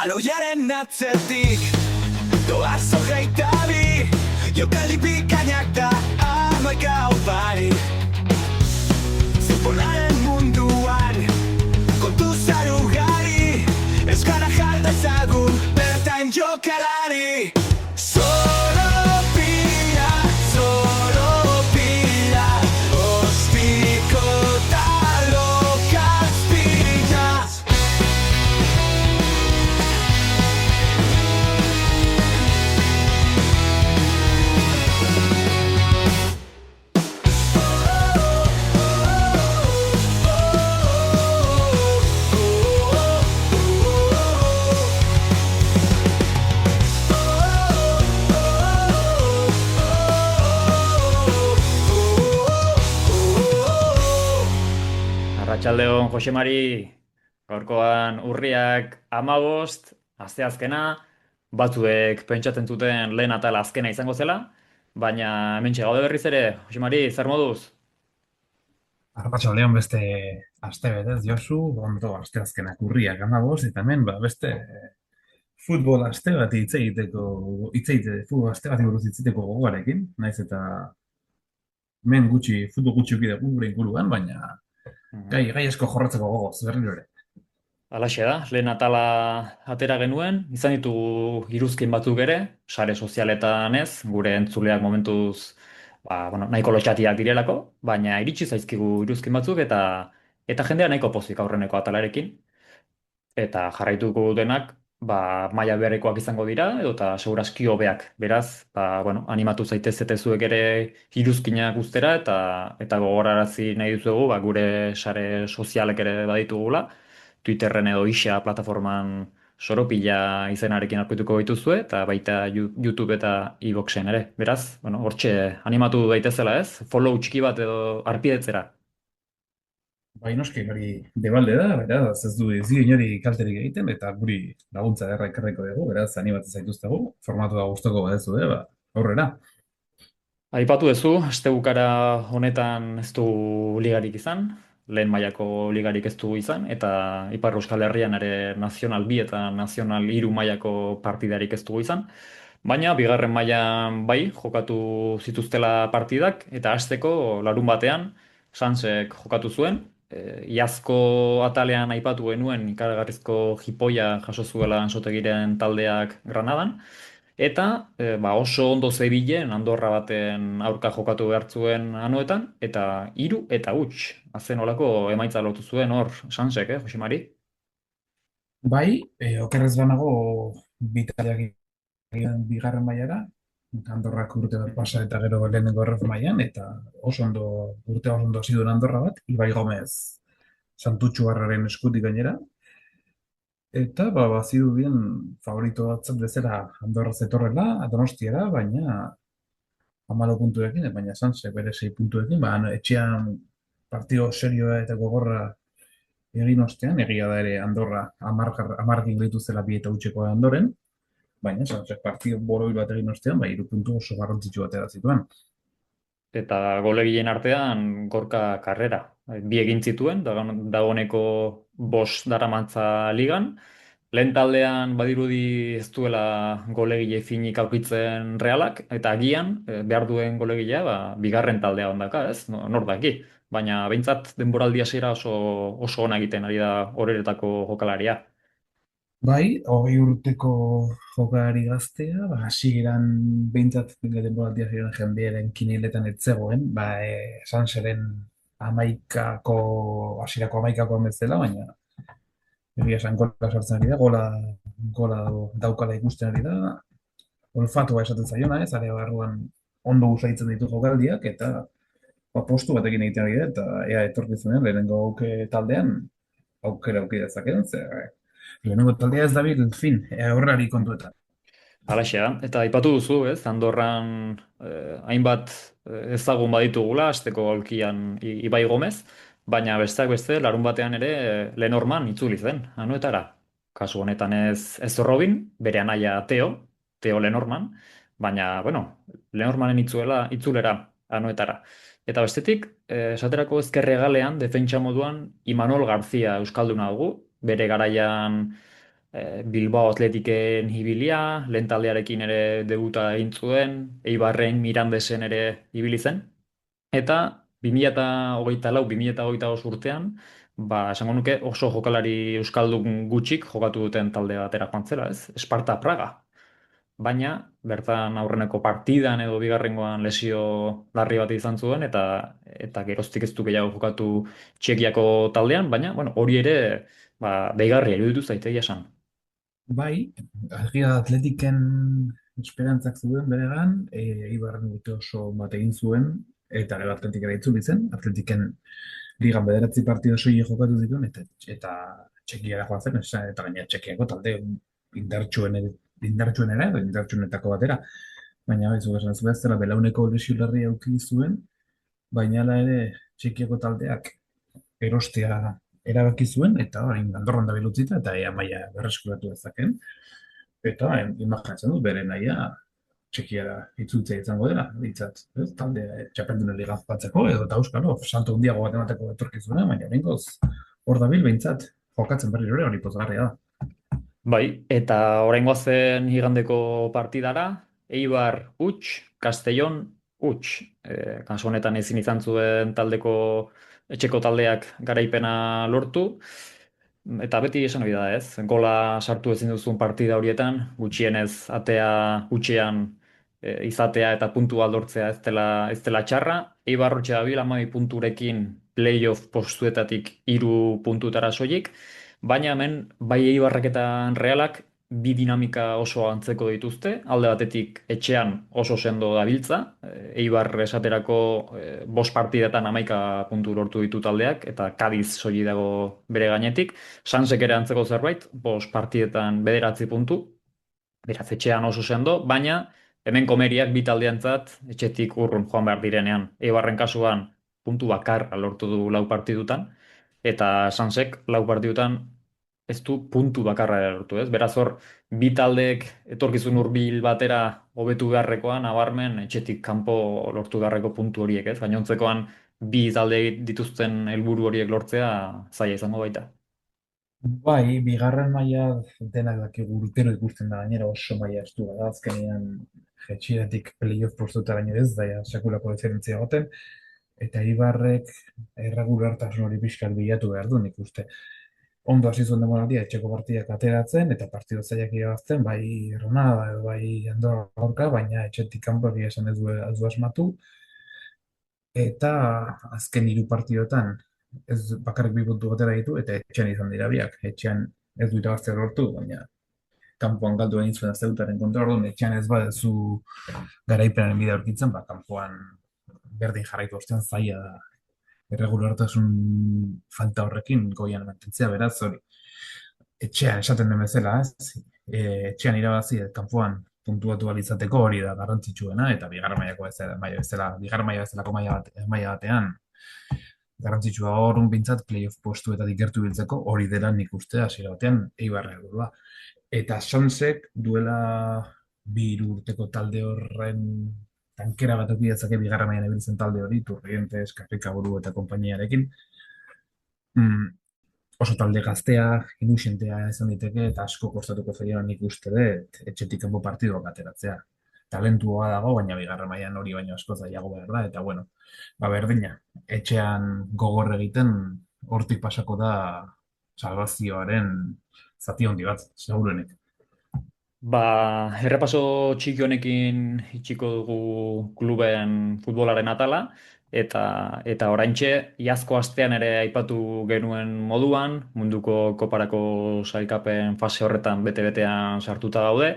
Baloiaren atzetik doaz hogeita bi Jokaldi bikainak da hamaika opari Futbolaren munduan kontu zarugari Ez gara jalda ezagun bertain jokalari Zoropila, zoropila Ostiko talokazpilaz Arratsaldeon, Jose Mari, gaurkoan urriak 15, asteazkena, batzuek pentsatzen zuten lehen atal azkena izango zela, baina hementxe gaude berriz ere, Jose Mari, zer moduz? Arratsaldeon beste aste betez, Josu, ondo asteazkenak urriak 15 eta hemen beste futbol aste bat futbol aste bati buruz hitz egiteko gogoarekin, naiz eta hemen futbol gutxi eduki dugu gure inguruan, baina Mhm. gai asko jorratzeko gogoz berriro ere. Halaxe da, lehen atala atera genuen, izan ditugu iruzkin batzuk ere, sare sozialetan ez, gure entzuleak momentuz nahiko lotxatiak direlako, baina iritsi zaizkigu iruzkin batzuk eta jendea nahiko pozik aurreneko atalarekin. Eta jarraituko denak maila beharrekoak izango dira edota segurazki hobeak. Beraz, animatu zaitezete zuek ere iruzkinak guztera eta gogorarazi nahi duzuegu gure sare sozialek ere baditugula. Twitterren edo isa plataforman soropila izenarekin aurkituko dituzue eta baita YouTube eta iVooxen ere. Beraz, hortxe animatu daitezela ez? Follow txiki bat edo arpidetzera. Bai, noski hori debalde da, beraz, ez du ez dio inori kalterik egiten, eta guri laguntza ekarriko dugu, beraz, animatzen zaituztegu, formatua gustoko badezu, aurrera. Aipatu duzu, astebukara honetan ez du ligarik izan, lehen mailako ligarik ez du izan, eta Ipar Euskal Herrian ere Nazional bi eta Nazional 3 mailako partidarik ez dugu izan. Baina, bigarren mailan bai, jokatu zituztela partidak, eta hasteko larun batean, Sansek jokatu zuen, iazko atalean aipatu genuen ikaragarrizko jipoia jaso zuela Ansotegiren taldeak Granadan, eta oso ondo zebilen Andorra baten aurka jokatu behar zuen anoetan, eta 3 eta huts, azen olako emaitza lortu zuen hor Sansek, Jose Mari? Bai, okerrez banago bitariak bigarren mailara, Andorrak urte bat pasa eta gero lehenengo erref mailan, eta urte oso ondo hasi duen Andorra bat, Ibai Gomez Santutxu Barraren eskutik gainera, eta bazirudien favorito batzat bezala Andorra zetorrela, Donostiara, baina 14 puntuekin, baina Sanse bere 6 puntuekin, etxean partio serioa eta gogorra egin ostean, egia da ere Andorra amarkin gaitu zela bi eta utxeko ondoren, baina Sansek partio borobil bat egin ostean, 3 puntu oso garrantzitsu batera zituen. Eta golegien artean gorka karrera. Bi egin zituen, dagoeneko 5 daramatza ligan. Lehen taldean badirudi ez duela golegile finik aurkitzen Realak, eta agian behar duen golegilea bigarren taldea ondaka, ez? Nor daki. Baina behintzat denboraldi hasiera oso ona egiten ari da horeretako jokalaria. Bai, 20 urteko jokalari gaztea, hasieran behintzat denboraldia ziren jendearen kinieletan ez zegoen, Sanseren hasierako hamaikako bezala, baina egia esan gola sartzen ari da, gola daukala ikusten ari da, olfatua esaten zaiona ez, area barruan ondo usaitzen ditu jokaldiak, eta postu batekin egiten ari da, eta ea etorkizunean lehenengo taldean aukera auki dezakeen, lehenengo taldea ez dabil, aurrari kontuetan. Halaxe da, eta aipatu duzu, ez, Andorran hainbat ezagun baditugula, asteko aulkian Ibai Gomez, baina besteak beste, larun batean ere Lenorman itzuli zen, anoetara. Kasu honetan ez Robin, bere anaia Teo Lenorman, baina, Lenormanen itzulera anoetara. Eta bestetik, esaterako ezkerregalean, defentsa moduan, Imanol Garzia Euskalduna dugu, bere garaian Bilbao Atletiken hibilia, lehen taldearekin ere debuta egin zuen, Eibarren Mirandesen ere ibili zen. Eta 2024, 2025 urtean, esango nuke oso jokalari euskaldun gutxik jokatu duten talde batera joan zela, ez? Esparta Praga. Baina, bertan aurreneko partidan edo bigarrengoan lesio larri bat izan zuen, eta geroztik ez du gehiago jokatu Txekiako taldean, baina, bueno, hori ere, deigarria iruditu zaitegia esan. Bai, argia Atletiken esperantzak zuen beregan, Eibarren urte oso bat egin zuen, eta gero Atletikera itzuli zen. Atletiken ligan bederatzi partido soilik jokatu zituen, eta Txekiara joan zen, eta gaina Txekiako talde indartsuenera edo indartsuenetako batera. Baina bai, esan zuen ez dela belauneko lesio larria eduki zuen, baina hala ere Txekiako taldeak erostea erabaki zuen, eta orain Andorran da utzita, eta ea maila berreskuratu dezaken. Eta imaginatzen dut bere nahia Txekiara itzultzea izango dela, ditzat, ez? Talde txapeldunen liga batzeko, edo eta euskalo, salto handiago bat emateko etorkizuna, baina behingoz hor dabil behintzat, jokatzen berriro ere hori pozgarria da. Bai, eta oraingoa zen igandeko partidara, Eibar huts, Castellón huts. Kasu honetan ezin izan zuen taldeko etxeko taldeak garaipena lortu. Eta beti esan hori da, ez? Gola sartu ezin duzun partida horietan, gutxienez atea hutsean izatea eta puntua lortzea ez dela txarra. Eibar hortxe dabil 12 punturekin playoff postuetatik 3 puntutara soilik. Baina hemen, bai Eibarrak eta Realak bi dinamika oso antzeko dituzte. Alde batetik etxean oso sendo dabiltza. Eibar esaterako 5 partidetan 11 puntu lortu ditu taldeak, eta Cadiz soilik dago bere gainetik. Sansek ere antzeko zerbait, 5 partidetan 9 puntu. Beraz, etxean oso sendo, baina hemen komeriak bi taldeantzat etxetik urrun joan behar direnean. Eibarren kasuan puntu bakarra lortu du 4 partidutan, eta Sansek 4 partidutan ez du puntu bakarra lortu, ez? Beraz hor, bi taldeek etorkizun hurbil batera hobetu beharrekoan, nabarmen etxetik kanpo lortu beharreko puntu horiek, ez? Gainontzekoan bi talde dituzten helburu horiek lortzea zaila izango baita. Bai, bigarren maila denak dakigu urtero ikusten da gainera oso maila estua da, azkenean jetxieratik playoff postutaraino ez, daia sekulako diferentzia goten, eta Eibarrek erregulartasun hori pixkat bilatu behar du, nik uste. Ondo hasi zuen demoraldia etxeko partidak ateratzen, eta partido zailak irabazten, bai Granada edo bai Andorra aurka, baina etxetik kanpo egia esan ez du asmatu, eta azken 3 partidotan ez bakarrik 2 puntu batera ditu, eta etxean izan dira biak. Etxean ez du irabaztea lortu, baina kanpoan galdu egin zuen Zeutaren kontra, orduan etxean ez baduzu garaipenaren bidea aurkitzen, kanpoan berdin jarraitu ostean zaila da erregulartasun falta horrekin goian mantentzea, beraz hori. Etxean esaten den bezala, ez? Etxean irabazi kanpoan puntuatu ahal izateko hori da garrantzitsuena, eta bigarren mailako maila batean garrantzitsua hor bintzat playoff postuetatik gertu biltzeko hori dela nik uste hasiera batean Eibarra helburua. Eta Sansek duela 2 urteko talde horren tankera bat eduki dezake bigarren mailan ibiltzen talde hori, Turrientes, Karrikaburu eta konpainiarekin. Oso talde gaztea, inusientea izan diteke, eta asko kostatuko zaiola nik uste dut etxetik kanpo partidoak ateratzea. Talentua dago, baina bigarren mailan hori baino asko zailago behar da, eta bueno, berdina, etxean gogor egiten hortik pasako da salvazioaren zati handi bat, segurenik. Errepaso txiki honekin itxiko dugu kluben futbolaren atala, eta oraintxe iazko astean ere aipatu genuen moduan, munduko koparako sailkapen fase horretan bete-betean sartuta gaude.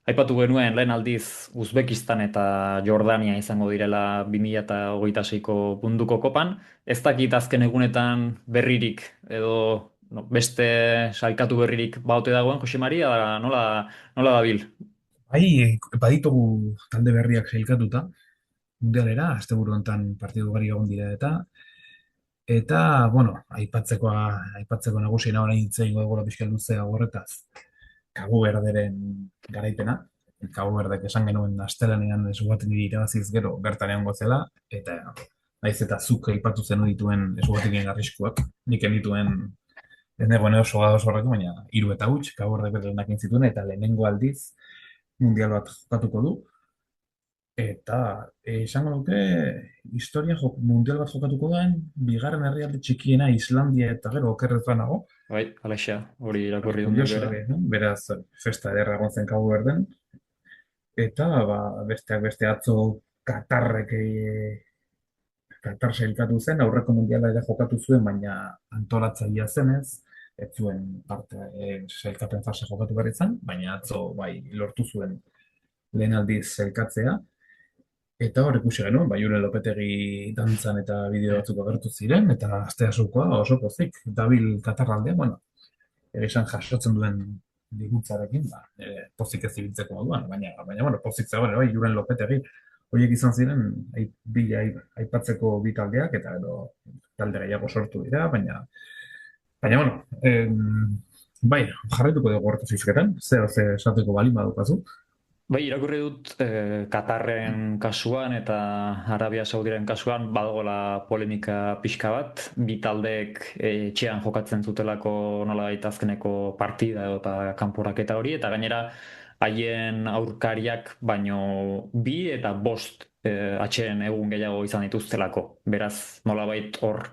Aipatu genuen lehen aldiz Uzbekistan eta Jordania izango direla 2026ko munduko kopan. Ez dakit azken egunetan berririk edo beste sailkatu berririk baute dagoen, Jose Maria, nola dabil? Bai, baditugu talde berriak sailkatuta, mundialera, asteburu honetan partidu ugari egon dira eta bueno, aipatzeko nagusiena orain hitz egingo dugu pixka luzea horretaz. Cabo Verderen garaipena, Cabo Verdek esan genuen astelehenean eskuatik irabaziz gero bertan egongo zela, eta naiz eta zuk aipatu zen dituen eskuatikien arriskuak, nik dituen Ez negoen oso gadoz horrekin, baina hiru eta huts, Cabo Verde bere lanak egin zituen, eta lehenengo aldiz mundial bat jokatuko du. Eta esango nuke mundial bat jokatuko duen, bigarren herrialde txikiena Islandia eta gero okerrez banago. Bai, Alexia, hori irakurri dut Kurioso bera. ere, no? Beraz, festa ederra egon zen Cabo Verden. Eta besteak beste atzo Katarrek Katar sailkatu zen, aurreko mundiala ere jokatu zuen, baina antolatzailea zenez, ez zuen parte sailkapen fase jokatu behar izan, baina atzo bai lortu zuen lehen aldiz sailkatzea. Eta hor ikusi genuen, bai Julen Lopetegi dantzan eta bideo batzuk agertu ziren, eta astea zukoa oso pozik, dabil Katarraldea, bueno, esan jasotzen duen dirutzarekin, pozik ez ibiltzeko moduan, baina bueno, pozik zegoen, bai, Julen Lopetegi, horiek izan ziren, aipatzeko bi taldeak, eta edo talde gehiago sortu dira, baina bueno, bai, jarraituko dugu horretaz hizketan, zer esateko balin badukazu. Bai, irakurri dut Katarren kasuan eta Arabia Saudiren kasuan badagoela polemika pixka bat, bi taldeek etxean jokatzen zutelako nolabait azkeneko partida edo eta kanporaketa hori, eta gainera haien aurkariak baino bi eta bost atxeen egun gehiago izan dituztelako. Beraz, nolabait hor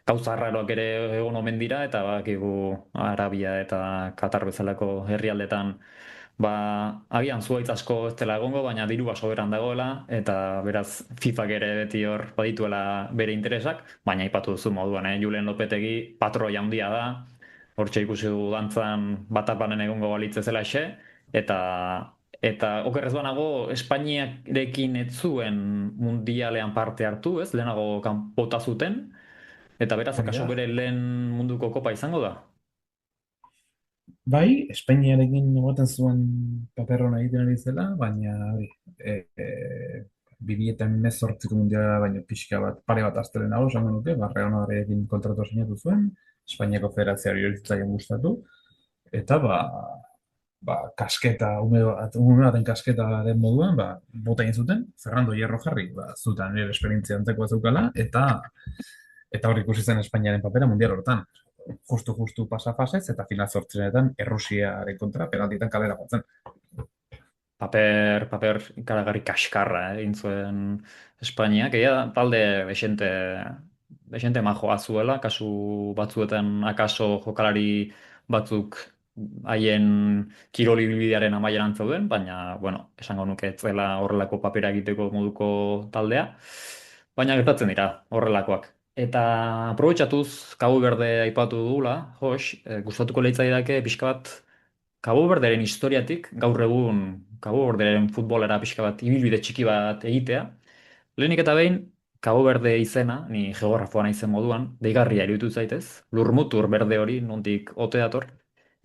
gauza arraroak ere egon omen dira, eta bakigu Arabia eta Katar bezalako herrialdetan agian zuhaitz asko ez dela egongo, baina dirua soberan dagoela, eta beraz FIFAk ere beti hor badituela bere interesak, baina aipatu duzu moduan, Julen Lopetegi patroi handia da, hortxe ikusi du dantzan batapanen egongo balitz ezela eta okerrez banago Espainiarekin ez zuen mundialean parte hartu, ez, lehenago kanpota zuten, eta beraz, Hori akaso da. bere lehen munduko kopa izango da. Bai, Espainiarekin ematen zuen paper hona egiten ari zela, baina hori, 2018ko mundiala baino pixka bat, pare bat astelen hau, esango nuke, Real Madridekin kontratu sinatu zuen, Espainiako federazioari hori zitzaion gustatu, eta kasketa, ume baten kasketa den moduan, bota egin zuten, Fernando Hierro jarri, zutan nire esperientzia antzeko zeukala, eta hor ikusi zen Espainiaren papera mundial hortan. Justu pasa fasez, eta final zortzinetan Errusiaren kontra penaltitan kalera jotzen. Paper ikaragarri kaskarra egin zuen Espainiak. Egia da, talde desente majoa zuela, kasu batzuetan akaso jokalari batzuk haien kirol ibilbidearen amaieran zeuden, baina, bueno, esango nuke ez zela horrelako papera egiteko moduko taldea, baina gertatzen dira horrelakoak. Eta aprobetxatuz, Cabo Verde aipatu dugula, gustatuko leitzaidake pixka bat Cabo Verderen historiatik, gaur egun Cabo Verderen futbolera pixka bat ibilbide txiki bat egitea. Lehenik eta behin, Cabo Verde izena, ni geografoa naizen moduan, deigarria iruditu zaitez, lurmutur berde hori, nondik ote dator.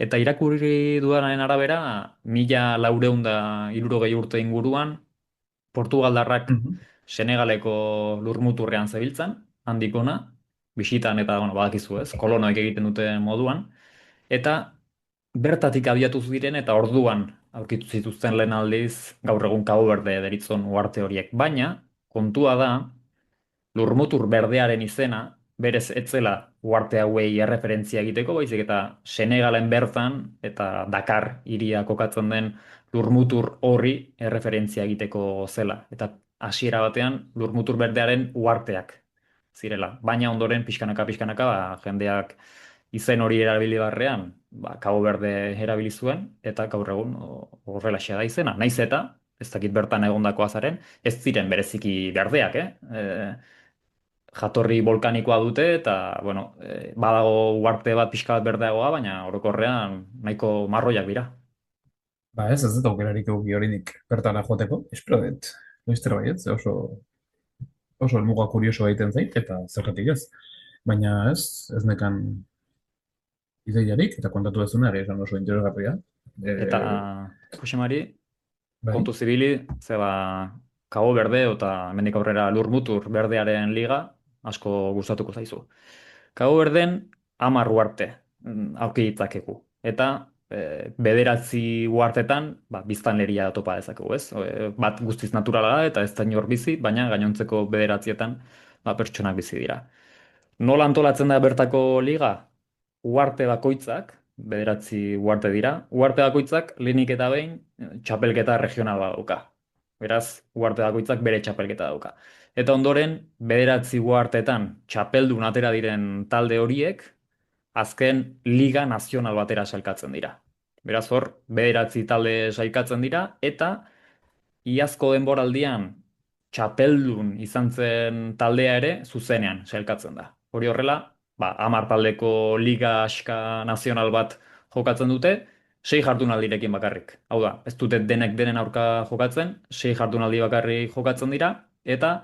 Eta irakurri dudanaren arabera, 1460 urte inguruan, Portugaldarrak Mhm. Senegaleko lurmuturrean zebiltzan, handikona, bisitan eta, bueno, badakizu ez, kolonoek egiten duten moduan, eta bertatik abiatu ziren eta orduan aurkitu zituzten lehen aldiz gaur egun Cabo Verde deritzon uharte horiek. Baina, kontua da, lurmutur berdearen izena, berez etzela uharte hauei erreferentzia egiteko, baizik eta Senegalen bertan eta Dakar hiria kokatzen den lurmutur horri erreferentzia egiteko zela. Eta hasiera batean lurmutur berdearen uharteak zirela. Baina ondoren pixkanaka, jendeak izen hori erabili barrean, Cabo Verde erabili zuen, eta gaur egun horrelaxea da izena. Naiz eta, ez dakit bertan egondako azaren, ez ziren bereziki berdeak, jatorri volkanikoa dute, eta, bueno, badago uharte bat pixka bat berdeagoa, baina orokorrean nahiko marroiak dira. Ez dut aukerarik eduki horinik bertara joateko, espero dut, noizter baiet, oso helmuga kurioso egiten zait, eta zergatik ez. Baina ez nekan ideiarik, eta kontatu dezuna, ere esan oso interesgarria. Eta, Josemari, Bai, kontu zibili, zeba Cabo Verde eta hemendik aurrera lurmutur berdearen liga asko gustatuko zaizu. Cabo Verden 10 uharte aurki ditzakegu. Eta bederatzi uhartetan biztanleria topa dezakegu, ez? Bat guztiz naturala da eta ez da inor bizi, baina gainontzeko bederatzietan pertsonak bizi dira. Nola antolatzen da bertako liga? uharte bakoitzak, bederatzi uharte dira, uharte bakoitzak lehenik eta behin txapelketa regional bat dauka. Beraz, uharte bakoitzak bere txapelketa dauka. Eta ondoren, bederatzi uhartetan txapeldun atera diren talde horiek, azken Liga Nazional batera sailkatzen dira. Beraz, hor, bederatzi talde sailkatzen dira, eta iazko denboraldian txapeldun izan zen taldea ere zuzenean sailkatzen da. Hori horrela, 10 taldeko Liga Aska Nazional bat jokatzen dute, 6 jardunaldirekin bakarrik. Hau da, ez dute denek denen aurka jokatzen, 6 jardunaldi bakarrik jokatzen dira, eta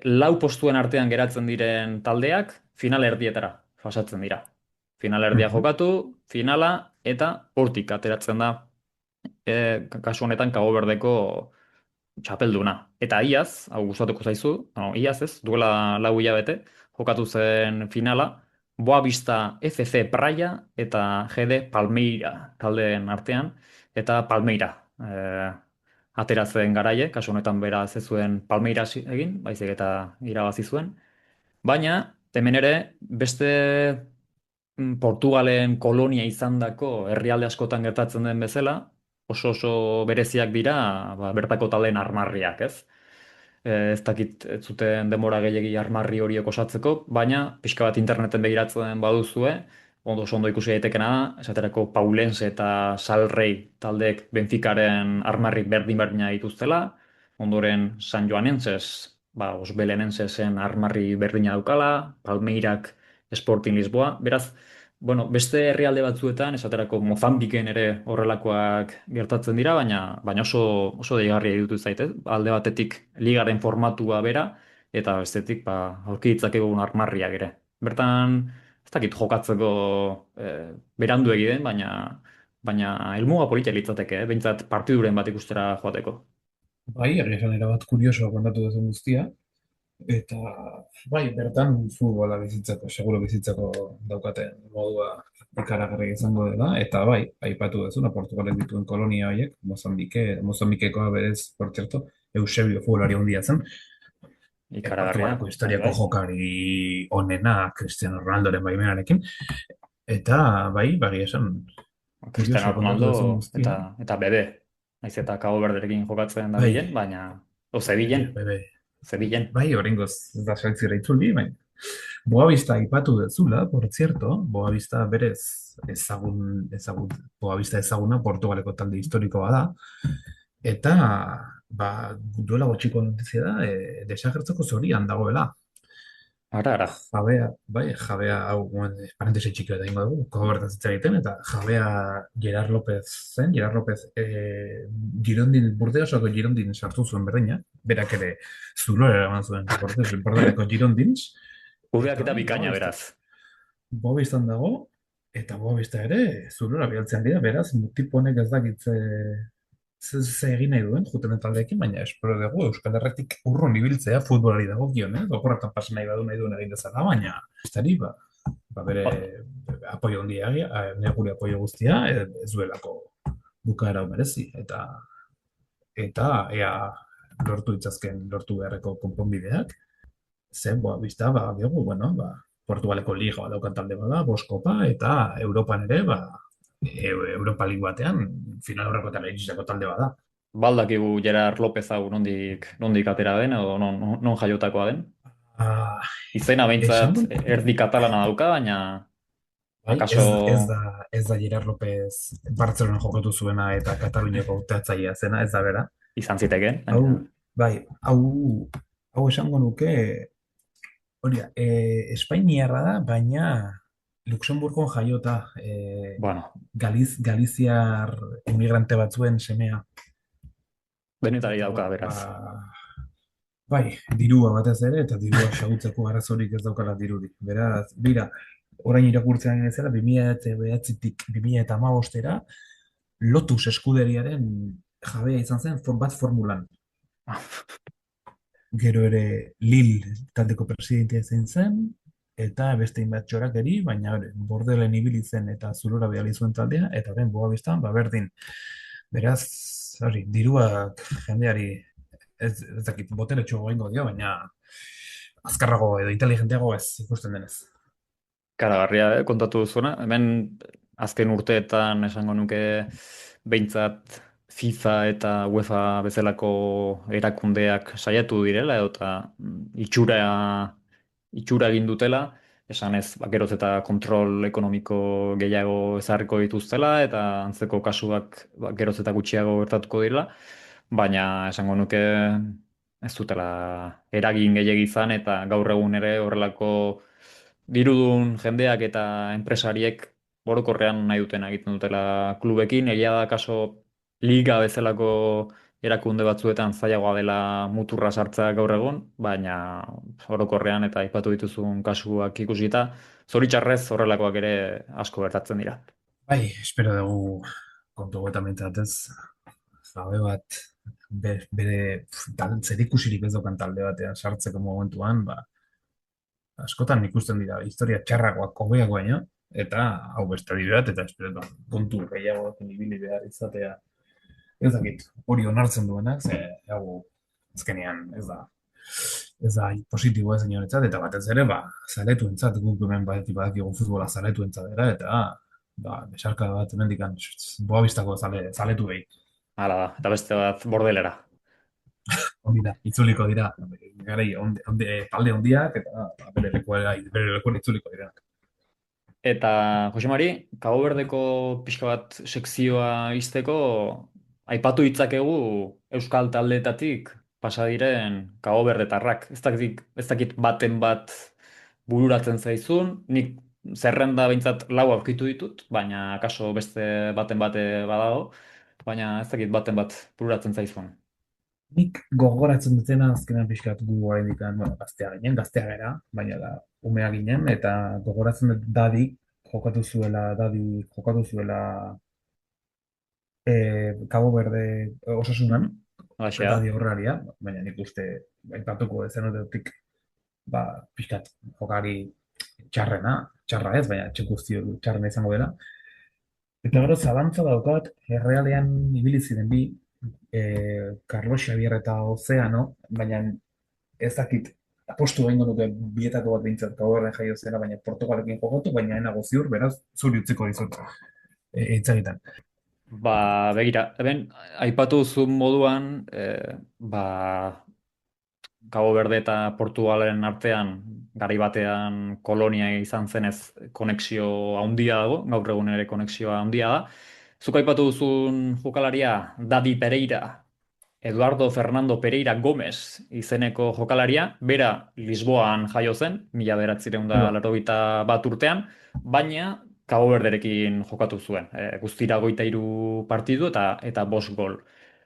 lau postuen artean geratzen diren taldeak final erdietara pasatzen dira. Final erdia Mhm. jokatu, finala, eta hortik ateratzen da kasu honetan Cabo Verdeko txapelduna. Eta iaz, hau gustatuko zaizu, no, iaz ez, duela lau hilabete, jokatu zen finala, Boavista FC Praia eta GD Palmeira taldeen artean, eta Palmeira ateratzen garaie, kasu honetan bera ez zuen Palmeira egin, baizik eta irabazi zuen. Baina, hemen ere, beste Portugalen kolonia izandako herrialde askotan gertatzen den bezala, oso bereziak dira bertako taldeen armarriak, ez? Ez dakit ez zuten denbora gehiegi armarri horiek osatzeko, baina pixka bat interneten begiratzen baduzue, ondo ikusi daitekena da, esaterako Paulense eta Salrei taldeek Benficaren armarri berdin-berdina dituztela, ondoren San Joanenses, Os Belenensesen armarri berdina daukala, Palmeirak Sporting Lisboa, beraz, bueno, beste herrialde batzuetan, esaterako Mozambiken ere horrelakoak gertatzen dira, baina oso deigarria iruditu zaite. Alde batetik ligaren formatua bera, eta bestetik aurki ditzakegun armarriak ere. Bertan, ez dakit jokatzeko berandu egiten, baina helmuga politia litzateke, behintzat partiduren bat ikustera joateko. Bai, egia esan erabat kuriosoa kontatu duzen guztia. Eta, bai, bertan futbola bizitzako, seguro bizitzako daukaten modua ikaragarri izango dela. Eta bai, aipatu duzuna, Portugalek dituen kolonia horiek, Mozambikekoa berez, por cierto, Eusebio futbolari handia zen. Ikaragarria, Portugaleko bai, historiako bai. jokari onena Cristiano Ronaldoren baimenarekin. Eta, bai, esan, Cristiano kuriosoa kontatu Ronaldo duzun guztia. eta Bebe. Naiz eta Cabo Verderekin jokatzen da Bai, bilen, baina... O, Zebilen. bai, Zebilen. bai, oraingoz ez da saltzira itzuli, baina Boavista aipatu dezula, por cierto, Boavista berez Boavista ezaguna Portugaleko talde historikoa da, eta duela gutxiko notizia da, desagertzeko zorian dagoela. Ara. Jabea, hau, parentesi txiki bat egingo dugu, kobertaz hitz egiten, eta jabea Gerard López zen, Gerard López Girondin, Burdeosoko Girondin sartu zuen berdina, berak ere zulora eraman zuen, Portugaleko Girondins, Kudeak eta eta bai, bikaina, beraz. Boabistan dago, eta Boabista ere zulora bidaltzen dira, beraz, tipo honek ez dakit ze egin nahi duen, juten taldeekin, baina espero dugu Euskal Herretik urrun ibiltzea futbolari dago gion, oporretan pasa nahi badu nahi duen egin dezala, baina estari, bere Ba, apoio handia, gure apoio guztia, ez duelako bukaera hau merezi, eta ea lortu beharreko konponbideak, zen, bista, diogu, bueno, Portugaleko liga daukan talde bada, boskopa, eta Europan ere, Europa League batean, final horreko eta iritsitako talde bada. baldakigu Gerard López hau nondik atera den, edo non jaiotakoa den. Ah, Izena behintzat esan erdi katalana dauka, baina bai, akaso ez da Gerard López Bartzelona jokatu zuena eta Kataluniako hautatzailea zena, ez da bera. izan zitekeen. Hau, bai, hau esango nuke, hori da, Espainiarra da, baina Luxemburgon jaiota, Bueno, Galiziar emigrante batzuen semea. denetari Eta, dauka, beraz. bai, dirua batez ere, eta dirua xagutzeko arazorik ez daukala dirurik. Beraz, bira, orain irakurtzean ez zera, 2009-tik 2015-era, Lotus eskuderiaren jabea izan zen bat formulan. Gero ere Lille taldeko presidentea zein zen, eta beste inbat txorak eri, baina bordelen ibili zen eta zulora behar zuen taldea, eta den Boabistan, berdin. Beraz, hori, diruak jendeari ez dakit botere txogo egingo dio, baina azkarrago edo inteligenteago ez ikusten denez. Karagarria, kontatu duzuena. Hemen azken urteetan esango nuke behintzat FIFA eta UEFA bezalako erakundeak saiatu direla edota itxura egin dutela, esanez geroz eta kontrol ekonomiko gehiago ezarriko dituztela eta antzeko kasuak geroz eta gutxiago gertatuko direla, baina esango nuke ez dutela eragin gehiegi izan eta gaur egun ere horrelako dirudun jendeak eta enpresariek orokorrean nahi dutena egiten dutela klubekin. Egia da kaso liga bezalako erakunde batzuetan zailagoa dela muturra sartzea gaur egun, baina orokorrean eta aipatu dituzun kasuak ikusita, zoritxarrez horrelakoak ere asko gertatzen dira. Bai, espero dugu kontu hauetan behintzat ez, jabe bat bere zerikusirik ez daukan talde batean sartzeko momentuan, ba, askotan ikusten dira historia txarrakoak hobeak baino, eta hau beste bide bat, eta espero da kontu gehiagoekin ibili behar izatea, ez dakit, hori onartzen duenak, ze hau azkenean ez da positiboa ez inoretzat, eta batez ere, ba, zaletuentzat, guk hemen badakigu futbola zaletuentzat dira, eta ba, besarka bat hemendikan boabistako zaletu behi. Hala da, eta beste bat bordelera. Hori da, itzuliko dira, garai, talde hondiak, eta ba, bere lekuera itzuliko dira. Eta, Jose Mari, Cabo Verdeko pixka bat sekzioa izteko, aipatu ditzakegu Euskal taldeetatik pasa diren Cabo Verdetarrak. Ez dakit baten bat bururatzen zaizun, nik zerrenda behintzat lau aurkitu ditut, baina kaso beste baten bate badago, baina ez dakit baten bat bururatzen zaizun. Nik gogoratzen dutena azkenean pixkat gu oraindik bueno, gaztea gara, baina da umea ginen, eta gogoratzen dut Dadi jokatu zuela Cabo Verde osasunan, Halaxe da. Dadi horraria, baina nik uste aipatuko ezen dutik ba, pixkat jokari txarra ez, baina txek guztio txarrena izango dela. Eta gero zalantza daukat, errealean ibili ziren bi, Carlos Xavier eta Ozeano, baina ez dakit, apostu behingo nuke bietako bat behintzat gaurren jaio zela, baina Portugalekin jokatu, baina enago ziur, beraz, zuri utziko dizut hitzagitan. Ba, begira, eben, aipatu zuen moduan, ba, Cabo Verde eta Portugalen artean garai batean kolonia izan zenez konexio handia dago, gaur egun ere konexioa handia da. Zuk aipatu duzun jokalaria Dadi Pereira, Eduardo Fernando Pereira Gómez izeneko jokalaria, bera Lisboan jaio zen, 1981 urtean, baina Cabo Verderekin jokatu zuen. Guztira 23 partidu eta 5 gol.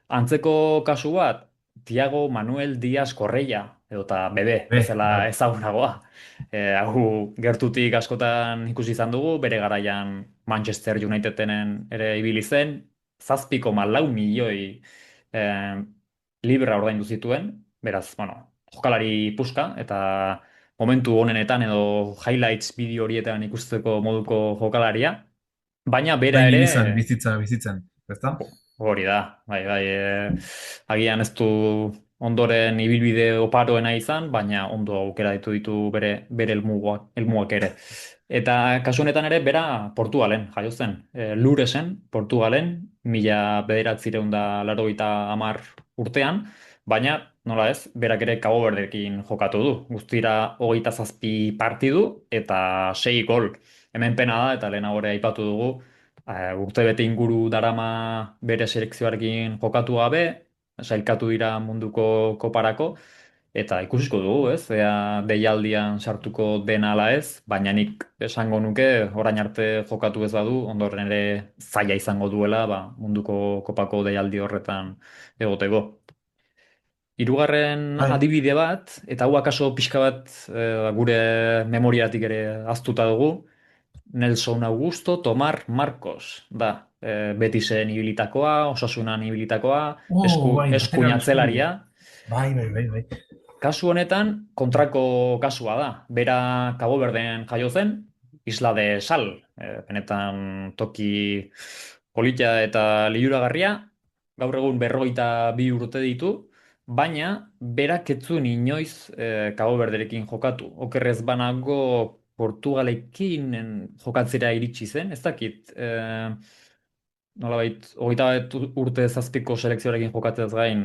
Antzeko kasu bat, Tiago Manuel Díaz Correia, edota Bebe, bezala Bai. ezagunagoa. Hau gertutik askotan ikusi izan dugu, bere garaian Manchester Unitedenen ere ibili zen, 7,4 milioi eh, libra ordaindu zituen, beraz, bueno, jokalari puska, eta momentu honenetan edo highlights bideo horietan ikusteko moduko jokalaria, baina bera Orain ere ibizan, bizitzen, ezta? hori da, bai, agian ez du ondoren ibilbide oparoena izan, baina ondo aukera ditu bere helmuak ere. Eta kasu honetan ere, bera Portugalen jaio zen, Luresen, Portugalen, 1980 urtean, baina, nola ez, berak ere Cabo Verdekin jokatu du. Guztira 27 partidu eta 6 gol. Hemen pena da, eta lehenago ere aipatu dugu, urte bete inguru darama bere selekzioarekin jokatu gabe, sailkatu dira munduko koparako, eta ikusiko dugu, ez, ea deialdian sartuko den ala ez, baina nik esango nuke, orain arte jokatu ez badu, ondoren ere zaila izango duela, ba, munduko kopako deialdi horretan egoteko. Hirugarren Bai. adibide bat, eta hau akaso pixka bat gure memoriatik ere aztuta dugu, Nelson Augusto Tomar Marcos da, Betisen ibilitakoa, Osasunan ibilitakoa, Bai, eskuinatzelaria. Bai. Kasu honetan, kontrako kasua da. Bera Cabo Verden jaio zen, Isla de Sal, benetan toki polita eta liluragarria, gaur egun 42 urte ditu, baina berak ez zuen inoiz Cabo Verderekin jokatu. Okerrez banago Portugalekin jokatzera iritsi zen, ez dakit, nolabait, hogeita bat urte zazpiko selekzioarekin jokatzez gain,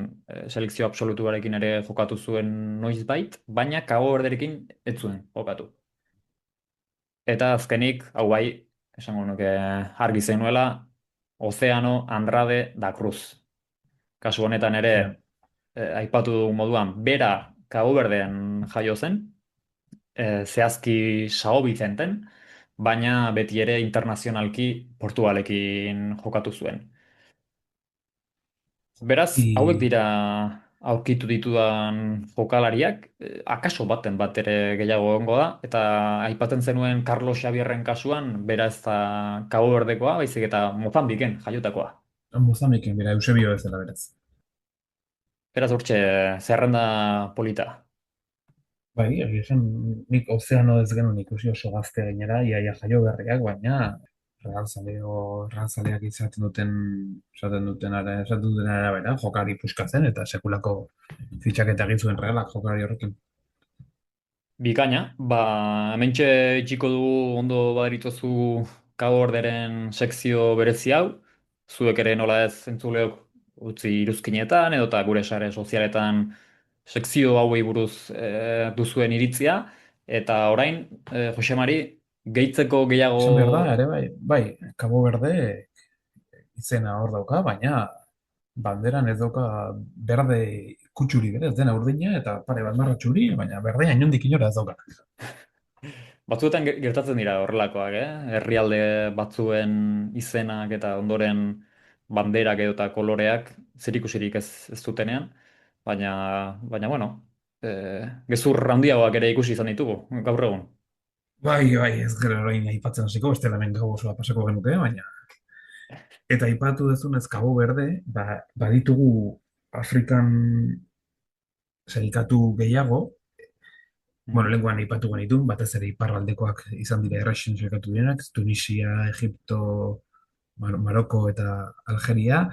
selekzio absolutuarekin ere jokatu zuen noizbait, baina Cabo Verderekin ez zuen jokatu. Eta azkenik, hau bai, esango nuke argi zeinuela, Ozeano Andrade da Cruz. Kasu honetan ere, Ja. aipatu dugun moduan, bera Cabo Verdean jaio zen, zehazki Sao Vicenten, baina beti ere internazionalki Portugalekin jokatu zuen. Beraz, hauek Y dira aurkitu ditudan jokalariak, akaso baten bat ere gehiago egongo da, eta aipatzen zenuen Carlos Xabierren kasuan, bera ez da Cabo Verdekoa, baizik eta Mozambiken jaiotakoa. Mozambiken, bera, Eusebio bezala beraz. Beraz, hortxe, zerrenda polita. Bai, egia esan, nik ozeano ez genuen ikusi oso gazte gainera, iaia jaio berriak, baina realzaleak esaten duten arabera, jokari puskatzen, eta sekulako fitxaketa egin zuen realak jokari horrekin. Bikaina, hementxe itxiko dugu ondo baderituzu Cabo Verderen sekzio berezi hau, zuek ere nola ez entzuleok utzi iruzkinetan edota gure sare sozialetan sekzio hauei buruz duzuen iritzia, eta orain, Jose Mari, gehitzeko gehiago. Esan behar da, ere bai, Cabo Verde izena hor dauka, baina banderan ez dauka berde kutsuri ere, ez dena urdina, eta pare bat marra txuri, baina berdea inondik inora ez dauka. Batzuetan gertatzen dira horrelakoak, Herrialde batzuen izenak eta ondoren banderak edota koloreak zerikusirik ez dutenean, baina bueno, gezur handiagoak ere ikusi izan ditugu gaur egun. Bai, ez gero orain aipatzen hasiko, beste hemen gau osoa pasako genuke, baina. Eta aipatu duzunez Cabo Verde, baditugu Afrikan sailkatu gehiago, bueno, lenguan aipatu genitu, batez ere iparraldekoak izan dira erraxen sailkatu direnak, Tunisia, Egipto, Maroko eta Algeria,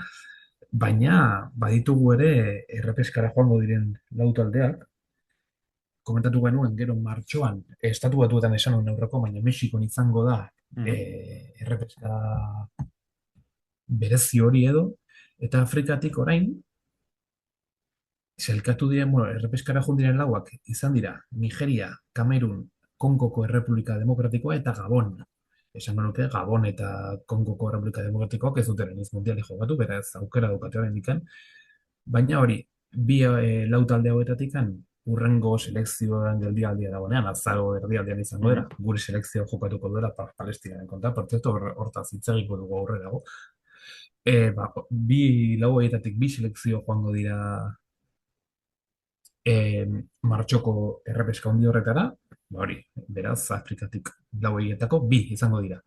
baina baditugu ere errepeskara joango diren lau taldeak, komentatu genuen gero martxoan, estatu batuetan esan nuen aurreko, baina Mexikon izango da Mhm. errepeska berezi hori edo, eta Afrikatik orain, sailkatu diren, bueno, errepeskara joan diren lauak izan dira Nigeria, Kamerun, Kongoko Errepublika Demokratikoa eta Gabon. Esango nuke Gabon eta Kongoko Errepublika Demokratikoak ez duten ez mundiali jokatu, beraz aukera daukate oraindik. Baina hori, bi lau talde hauetatik urrengo selekzioan geldialdia dagoenean, azaro erdialdean izango dira, gure selekzio jokatuko duela Palestinaren konta, por cierto, hortaz hitz egingo dugu aurrerago. Bi lau horietatik bi selekzio joango dira martxoko errepeska handi horretara, hori, beraz, Afrikatik lau horietako bi izango dira.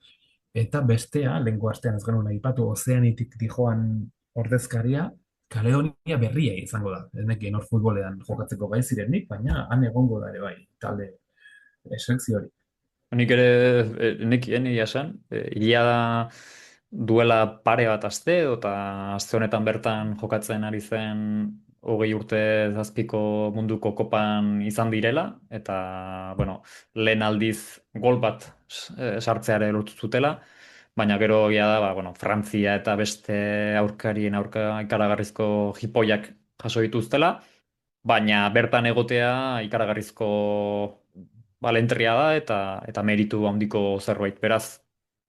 Eta bestea, lehenko astean ez genuen aipatu, Ozeanitik dijoan ordezkaria, Kaledonia berria izango da. Ez nekien hor futbolean jokatzeko gai zirenik, baina han egongo da ere bai, talde selekzio hori. Nik ere nekien egia esan, ilia da duela pare bat aste, eta aste honetan bertan jokatzen ari zen 20 urte zazpiko munduko kopan izan direla, eta, bueno, lehen aldiz gol bat sartzeare lortu zutela, baina gero egia da, bueno, Frantzia eta beste aurkarien aurka ikaragarrizko jipoiak jaso dituztela, baina bertan egotea ikaragarrizko balentria da eta meritu handiko zerbait. Beraz,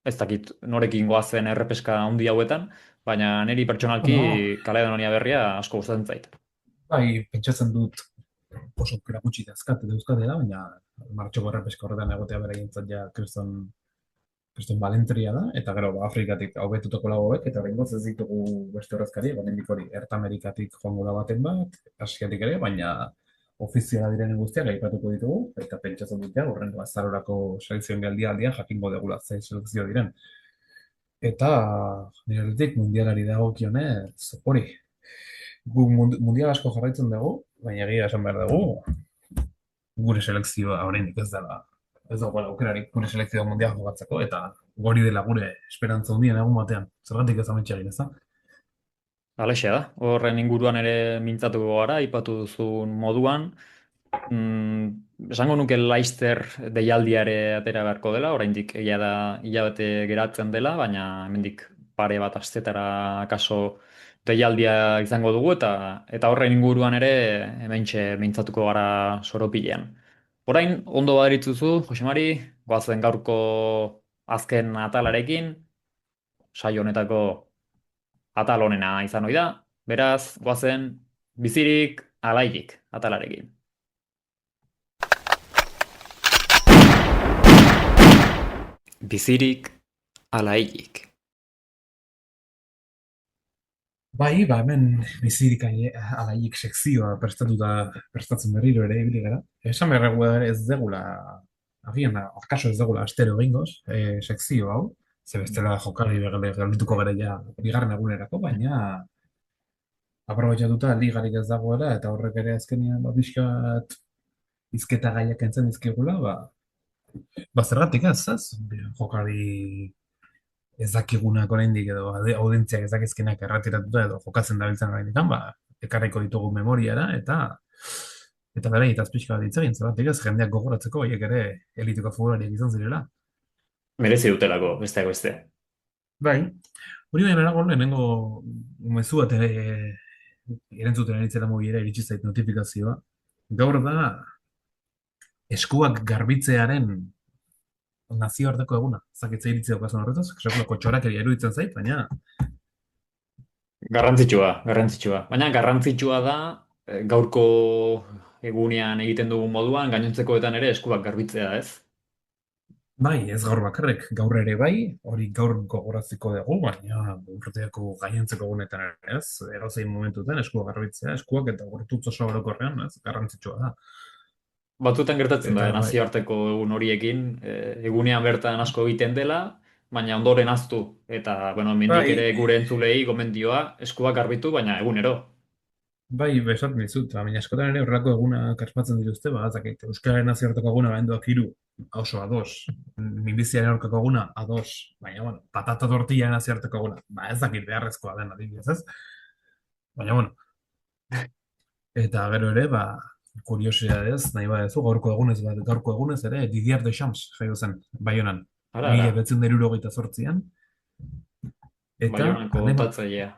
ez dakit norekin goazen errepeska handi hauetan, baina niri pertsonalki Bueno, Kaledonia berria asko gustatzen zait. bai, pentsatzen dut oso aukera gutxi dauzkatela, baina martxoko errepeska horretan egotea beraientzat ja kriston balentria da, eta gero Afrikatik hobetutako lau hauek, eta behingoz ez ditugu beste horrezkari, hemendik hori, Erta Amerikatik joango da baten bat, Asiatik ere, baina ofiziala direnen guztiak aipatuko ditugu, eta pentsatzen dut ja, horrengo azarorako selekzioen geldialdian jakingo degula zein selekzio diren. Eta niretik mundialari dagokionez, hori, gu mundial asko jarraitzen dugu, baina egia esan behar dugu, gure selekzioa oraindik ez dago aukerarik gure selekzioa mundial jokatzeko, eta hori dela gure esperantza hundien egun batean. Zergatik ez ametxe egin, ez da? Alexe da, horren inguruan ere mintzatuko gara, aipatu duzun moduan, Esango nuke Leicester deialdiare atera beharko dela, oraindik egia da hilabete geratzen dela, baina hemendik pare bat astetara kaso deialdia izango dugu eta horren inguruan ere hementxe mintzatuko gara soropilean. Orain ondo baderitzuzu, Josemari, goazen gaurko azken atalarekin, saio honetako atal honena izan ohi da, beraz, goazen bizirik alairik atalarekin. Bizirik alairik. Bai, hemen bizirik alaiik sekzioa prestatzen berriro ere ibili gara. Esan berregu ere ez degula, agian, akaso ez degula astero egingoz, sekzio hau, ze bestela jokaldi geldituko gara ja bigarren egunerako, baina aprobetxatuta ligarik ez dagoela, eta horrek ere azkenean pixkat hizketa gaiak entzen dizkigula, zergatik ez? Jokari ez dakigunak oraindik edo audientziak ez dakizkinak erretiratuta edo jokatzen dabiltzen oraindik, ekarriko ditugu memoriara eta bere itaz pixka bat hitz egin, zergatik ez jendeak gogoratzeko horiek ere eliteko futbolariak izan zirela. Merezi dutelako, besteak beste. Bai, hori baina lehenengo mezu bat erantzuten aritzela mugiera iritsi zait notifikazioa. Gaur da eskuak garbitzearen nazioarteko eguna. Zakitza iritzi daukasun horretaz, sekulako txorakeria iruditzen zait, baina Garrantzitsua. Baina garrantzitsua da gaurko egunean egiten dugun moduan, gainontzekoetan ere eskuak garbitzea, ez? bai, ez gaur bakarrik, gaur ere bai, hori gaur gogoraziko dugu, baina urteako gainontzeko egunetan ere ez, edozein momentutan eskuak garbitzea, eskuak eta gortutz oso orokorrean, ez, garrantzitsua da. Batzuetan gertatzen da Eta bai, nazioarteko egun horiekin, egunean bertan asko egiten dela, baina ondoren ahaztu. Eta, bueno, hemendik ere bai, gure entzulei gomendioa eskuak garbitu, baina egunero. bai, besatzen dizut, baina askotan ere horrelako egunak asmatzen dituzte, zakit, Euskararen nazioarteko eguna abenduak 3, oso ados, minbiziaren aurkako eguna ados, baina, bueno, patata tortillaren nazioarteko eguna, ez dakit beharrezkoa den adibidez, ez? Baina, bueno, eta gero ere, kuriosidadez, nahi badezu, gaurko egunez ere, Didier Deschamps jaio zen, Baionan, Ara, 1978an, eta Baionako tatzailea.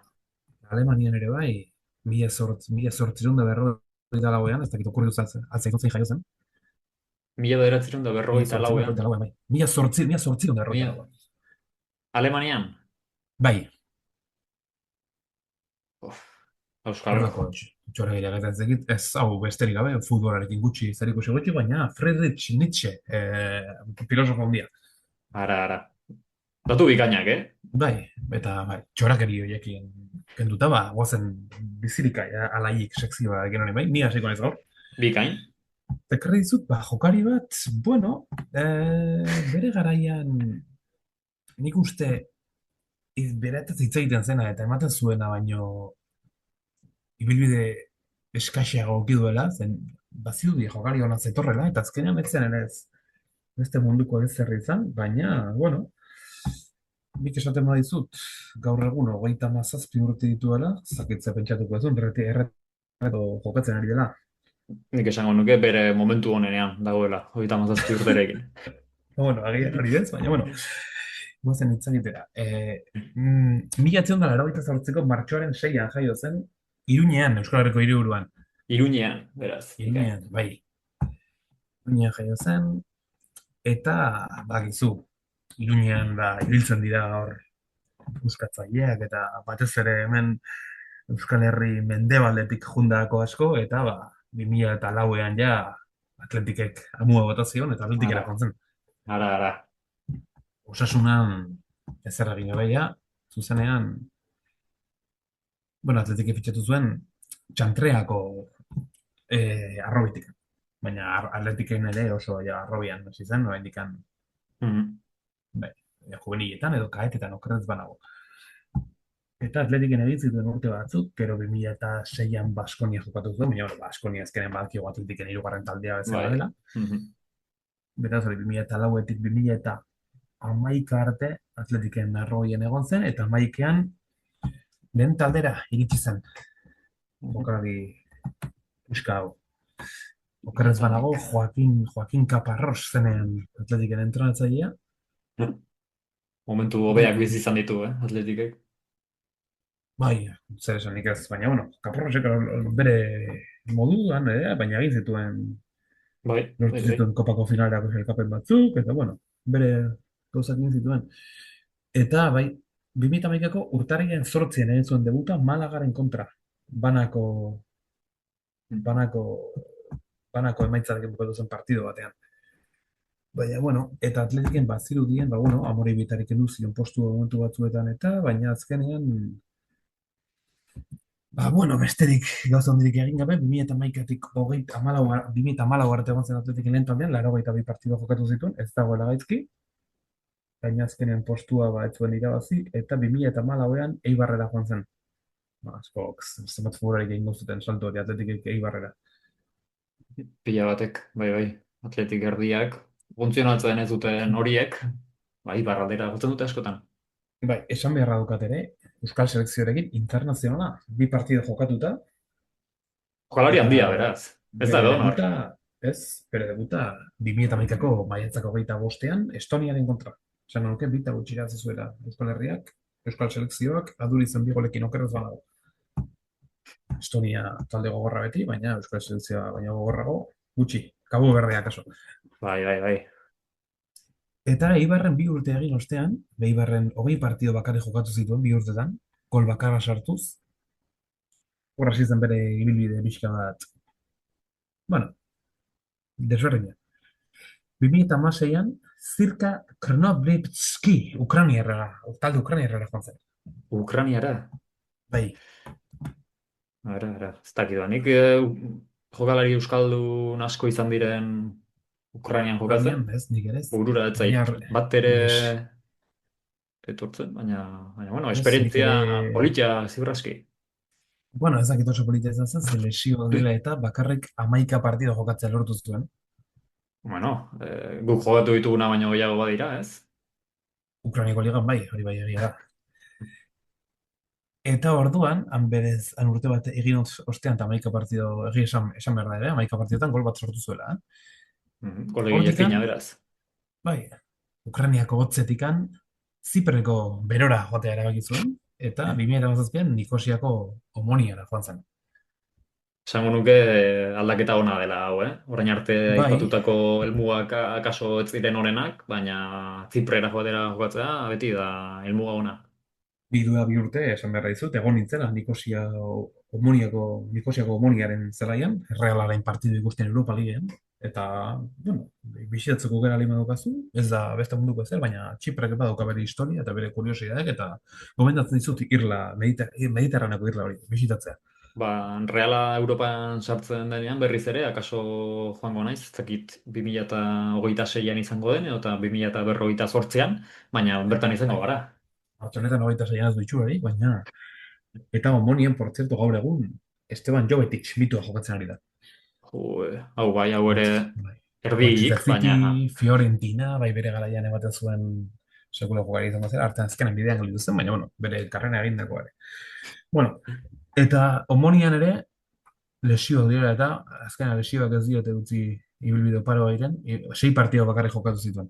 Alemanian ere bai, 1984an, ez dakit okurritu altzaiko zein jaio zen, 1944an. 1944an, bai, 1944an, Mila- Alemanian. bai, Uf, Euskal. horrelako txoragileak eta ez dakit, ez hau besterik gabe, futbolarekin gutxi, zerikusi gutxi, baina Friedrich Nietzsche, filosofo handia. Ara. Datu bikainak, eh? Bai, eta bai, txorakeri horiekin kenduta, guazen bizirika alaiik sekzioa egin hori bai, ni hasiko naiz gaur. Bikain. Ekarri dizut, jokari bat, bueno, bere garaian nik uste beratez hitz egiten zena eta ematen zuena baino ibilbide eskaxeago eduki duela, zen bazirudi jokari hona zetorrela, eta azkenean ez zen ere ez beste munduko ez zer izan, baina, bueno, nik esaten badizut, gaur egun 37 urte dituela, zakitza pentsatuko ezun, erreto jokatzen ari dela. Nik esango nuke bere momentu honenean dagoela, 37 urterekin. Bueno, agian hori ez, baina, bueno, guazen hitz egitera. 1988ko martxoaren 6an jaio zen, Iruñean, Euskal Herriko hiriburuan. Iruñean, beraz. Iruñean, bai. Iruñean jaio zen, eta bakizu, Iruñean ibiltzen dira hor euskatzaileak eta batez ere hemen Euskal Herri mendebaldetik jundako asko, eta 2004an ja Atletikek amua bota zion eta Atletikera Ara. joan zen. Ara. Osasunan ezer egin gabe ja, zuzenean, bueno, Atletik fitxatu zuen txantreako arrobitik. Baina Atletiken ere oso ja arrobian hasi zen, oraindikan juveniletan edo kaetetan okerrez banago. Eta Atletiken egin zituen urte batzuk, gero 2006an Baskonia jokatu zuen, baina Baskonia azkenen badakigu Atletiken 3. taldea bezala dela. Beraz, hori 2004etik 2011 arte Atletiken arroien egon zen, eta 11ean lehen taldera iritsi zen. Jokari puska hau. Okerrez banago, Joaquin Caparrós zenean Atletiken entrenatzailea. Momentu hobeak Bueno, bizi izan ditu, Atletikek. bai, zer esanik ez, baina, bueno, Caparrosek bere moduan, baina egin zituen, Bai, bai, lortu bai. zituen kopako finalerako sailkapen batzuk, eta, bueno, bere gauzak egin zituen. Eta, bai, 2011ko urtarriaren 8 egin zuen debuta Malagaren kontra. Banako, banako, banako emaitzarekin bukatu zen partido batean. Baina, bueno, eta Atletiken bazirudien, bueno, Amore Bitarik heldu zion postu momentu batzuetan eta, baina azkenean, bueno, besterik gauza handirik egin gabe, 2011tik 2014 arte egon zen Atletiken lehen taldean, 82 partida jokatu zituen, ez dagoela gaizki, baina azkenean postua ez zuen irabazi, eta 2014ean Eibarrera joan zen. Askok, zenbat figurarik egin zuten salto hori Atletikek Eibarrera. Pila batek, bai, bai. Atletik erdiak. Funtzionatzen ez duten horiek, bai, barraldera jotzen dute askotan. Bai, esan beharra dukat ere, Euskal Selekzioarekin internazionala, bi partida jokatuta, Jokalari eta handia, beraz. Ez da bere egon hor. debuta, ez, bere debuta 2011ko maiatzako 25ean Estoniaren kontra. Esan nuke, bita gutxira zuela Euskal Herriak, Euskal Selekzioak, aduri zen bi golekin okerrez banago. Estonia talde gogorra beti, baina Euskal Selekzioa baina gogorrago, gutxi, Kabo Berdeak kaso. Bai, bai, bai. Eta Eibarren bi urte egin ostean, Eibarren 20 partido bakarrik jokatu zituen bi urtetan, gol bakarra sartuz, hor hasi zen bere ibilbide pixka bat, bueno, desberdina. 2016an, Zirka Krnoblitski, talde Ukraniarra joan zen. Ukraniara. Bai, Ez dakit da. Nik jokalari euskaldun asko izan diren Ukrainian jokatzen. Ukranian, ez, nik ere ez. Burura ez Baina, zait bat ere les, etortzen, baina bueno, ez, nik esperientzia ere, politia ziurraski. bueno, ez dakit oso politia izan zen, ze lesio dela eta bakarrik 11 partido jokatzea lortu zuen. Bueno, guk jogatu dituguna baino gehiago badira, ez? Ukrainiko ligan bai, hori bai egia da. Eta orduan, han urte bat egin ostean, eta 11 partido, esan behar da ere, 11 partidotan gol bat sortu zuela. Kolegile Hortikan, fina beraz. bai, Ukrainiako hotzetikan, Zipreko berora joatea erabaki zuen, eta 2017an Nikosiako Omoniara joan zen. Esango nuke aldaketa ona dela hau, Orain arte Bai, aipatutako helmugak akaso ez diren onenak, baina Ziprera joatera jokatzea beti da helmuga ona. bi urte, esan behar dizut, egon nintzela Nikosiako Omoniaren zelaian, Realaren partidu ikusten Europa Ligean, eta, bueno, bisitatzeko gara lima dukazu, ez da beste munduko ezer, baina Txiprek badauka bere historia eta bere kuriosidadek, eta gomendatzen dizut Mediterraneko irla hori, bisitatzea. Ba, Reala Europan sartzen denean berriz ere, akaso joango naiz, ez dakit 2026an izango den, eta 2058an, baina bertan izango gara. Honetan 26 ez du hori, baina eta Omonien, por cierto, gaur egun Esteban Jovetic mitua jokatzen ari da. Hau bai, hau ere Bai. erdiik, Manchester City, baina Fiorentina, bai bere garaian ematen zuen sekulo jokari izango zen, artean azkenan bidean gelditu zen, baina, bueno, bere karrera egindako ere. Bueno, eta Omonian ere, lesio dira eta azkenan lesioak ez diote utzi ibilbide paro bairen, 6 partido bakarrik jokatu zituen.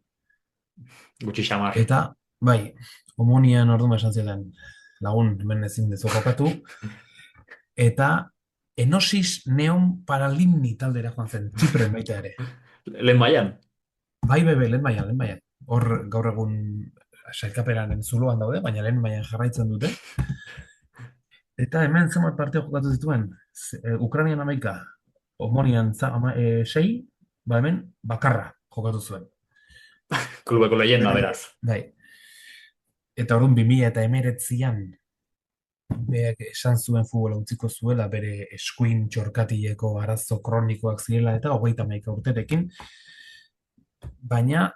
gutxi xamar. Eta, bai, Omonian orduan esan zioten, lagun, hemen ezin dezu jokatu, eta Enosis Neon Paralimni taldera joan zen, Txipren baita ere. Lehen mailan, Bai, bebe, lehen mailan, lehen mailan. Hor gaur egun sailkapenaren zuloan daude, baina lehen mailan jarraitzen dute. Eta hemen zenbat partida jokatu zituen, Ukrainian 11, Omonian 6, ba hemen bakarra jokatu zuen. klubeko leyenda beraz. Bai. Eta orduan 2019an beak esan zuen futbola utziko zuela bere eskuin txorkatileko arazo kronikoak zirela eta 31 urterekin. Baina,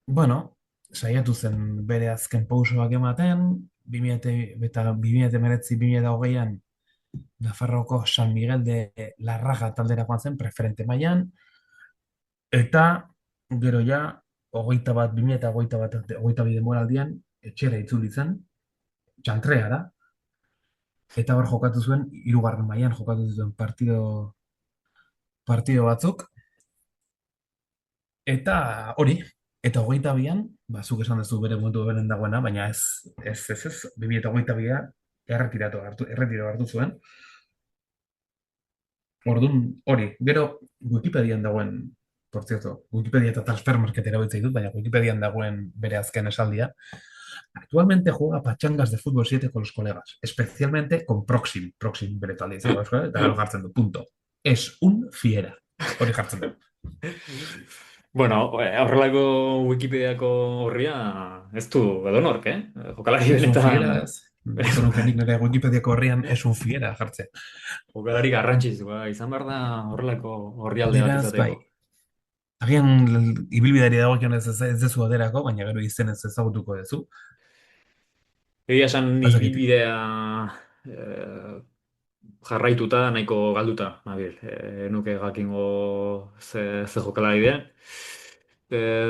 bueno, saiatu zen bere azken pausoak ematen, 2019-2020an Nafarroko San Miguel de Larraga taldera joan zen, preferente mailan, eta gero ja, 2022 denboraldian, etxera itzuli zen, txantreara, eta hor jokatu zuen, 3. mailan jokatu zuen partido partido batzuk, eta hori, eta hogeita bian, zuk esan duzu bere momentu beren dagoena, baina ez, 2022 erretiro hartu zuen. Orduan, hori, gero Wikipedian dagoen, por cierto, Wikipedia eta Transfermarket erabiltzen ditut, baina Wikipedian dagoen bere azken esaldia. Actualmente juega pachangas de fútbol 7 con los colegas, especialmente con Proxim bere talde izango, eta gero jartzen du, punto. Es un fiera, hori jartzen du. Bueno, horrelako Wikipediako horria ez du edonork, eh? Jokalari Es un fiera, benetan, ez. Nahiko nuke nik nire Wikipediako horrian es un fiera jartzen. jokalari garrantzitsua izan behar da horrelako orrialde bat Beraz, bai, izateko. agian ibilbideari dagokionez ez dezu aderako, baina gero izenez ezagutuko duzu. Egia esan Bazakit. ibilbidea jarraituta nahiko galduta, nabil. Nuke jakingo ze jokalari den.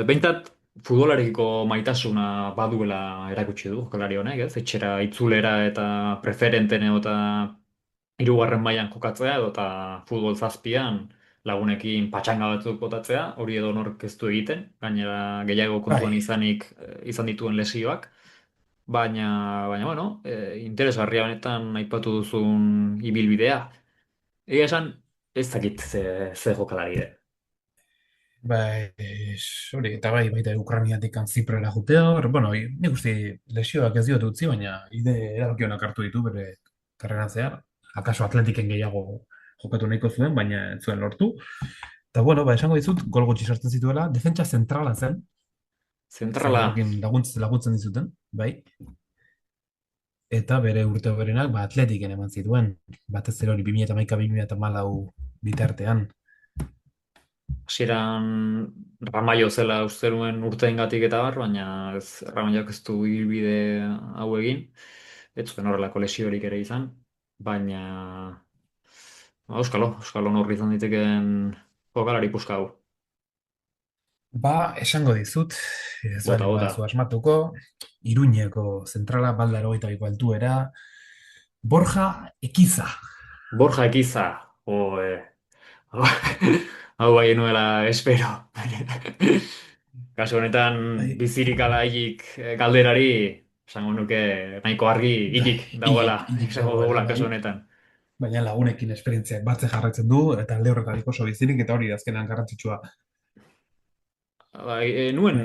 Behintzat futbolarekiko maitasuna baduela erakutsi du jokalari honek, ez? Etxera itzulera eta preferenten eta hirugarren mailan jokatzea edo eta futbol zazpian lagunekin patxanga batzuk botatzea, hori edo nork ez du egiten, gainera gehiago kontuan Bai, izan dituen lesioak. Baina bueno, interesgarria benetan aipatu duzun ibilbidea. Egia esan, ez dakit ze jokalari den. bai, hori, eta bai, baita Ukrainiatik Ziprera jutea, bueno, nik uste lesioak ez diot utzi, baina erabakionak hartu ditu bere karreran zehar. Akaso Atletiken gehiago jokatu nahiko zuen, baina ez zuen lortu. Eta bueno, esango dizut, gol gutxi sartzen zituela, defentsa zentrala zen, Zentrala, zainekin laguntzen dizuten, bai. Eta bere urte berenak, Atletiken eman zituen, batez ere hori 2011-2014 bitartean. hasieran Ramaio zela uste nuen urteengatik eta bar, baina Ramaiok ez du ibilbide hau egin. Ez zuen horrelako lesiorik ere izan, baina Euskalo norri izan diteken jokalari puska hau. Esango dizut, ez Bota, baldin bota. baduzu asmatuko, Iruñeko zentrala, balda 82 altuera, Borja Ekiza. Borja Ekiza, hau hau bai nuela espero. Kasu honetan Bai, bizirik ala hilik galderari, esango nuke nahiko argi bai, hilik dagoela, hilik esango dagoela, dugula bai. kasu honetan. Baina lagunekin esperientziak batze jarraitzen du, eta alde horretarik oso bizirik, eta hori da azkenean garrantzitsua. Bai, Bai.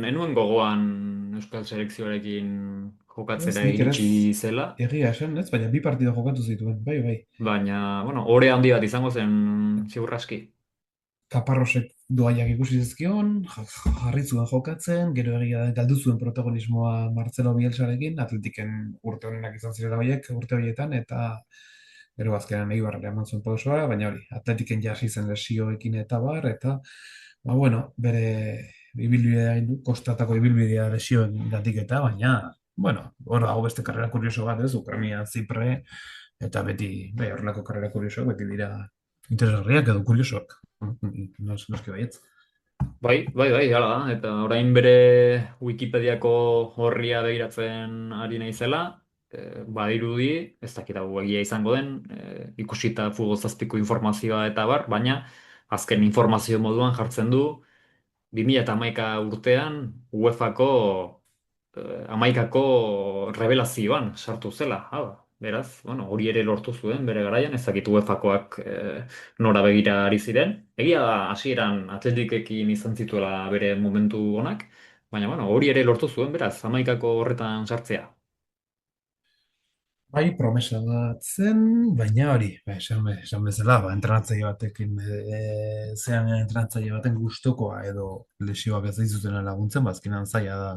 enuen gogoan Euskal Selekzioarekin Ez, jokatzera nik ere ez iritsi zela, egia esan, ez, baina bi partida jokatu zituen, bai, bai. baina, bueno, ore handi bat izango zen ziur aski. Kaparrosek doaiak ikusi zizkion, jarri zuen jokatzen, gero egia da galdu zuen protagonismoa Marcelo Bielsarekin, Atletiken urte honenak izan zirela horiek urte horietan, eta gero azkenan Eibarrera eman zuen pausoa, baina hori, Atletiken ja hasi zen lesioekin eta bar, eta bueno, bere ibilbidea egin du, kostatako ibilbidea lesioen gatik eta, baina, bueno, hor dago beste karrera kurioso bat, ez, Ukraina, Zipre, eta beti, bai, horrelako karrera kuriosoak beti dira interesgarriak edo kuriosoak. Noski baietz. Bai, hala da. Eta orain bere Wikipediako horria begiratzen ari naizela, badirudi, ez dakit hau egia izango den, ikusita futbol zazpiko informazioa eta bar, baina azken informazio moduan jartzen du 2011 urtean UEFako hamaikako revelazioan sartu zela. Hala. Beraz, bueno, hori ere lortu zuen bere garaian, ez dakit UEFakoak nora begira ari ziren. Egia da, hasieran Atletikekin izan zituela bere momentu onak, baina bueno, hori ere lortu zuen, beraz, hamaikako horretan sartzea. Bai, promesa bat zen, baina hori, esan bezala, entrenatzaile batekin, zean entrenatzaile baten gustokoa edo lesioak ez dizutena laguntzen, bazkenan zaila da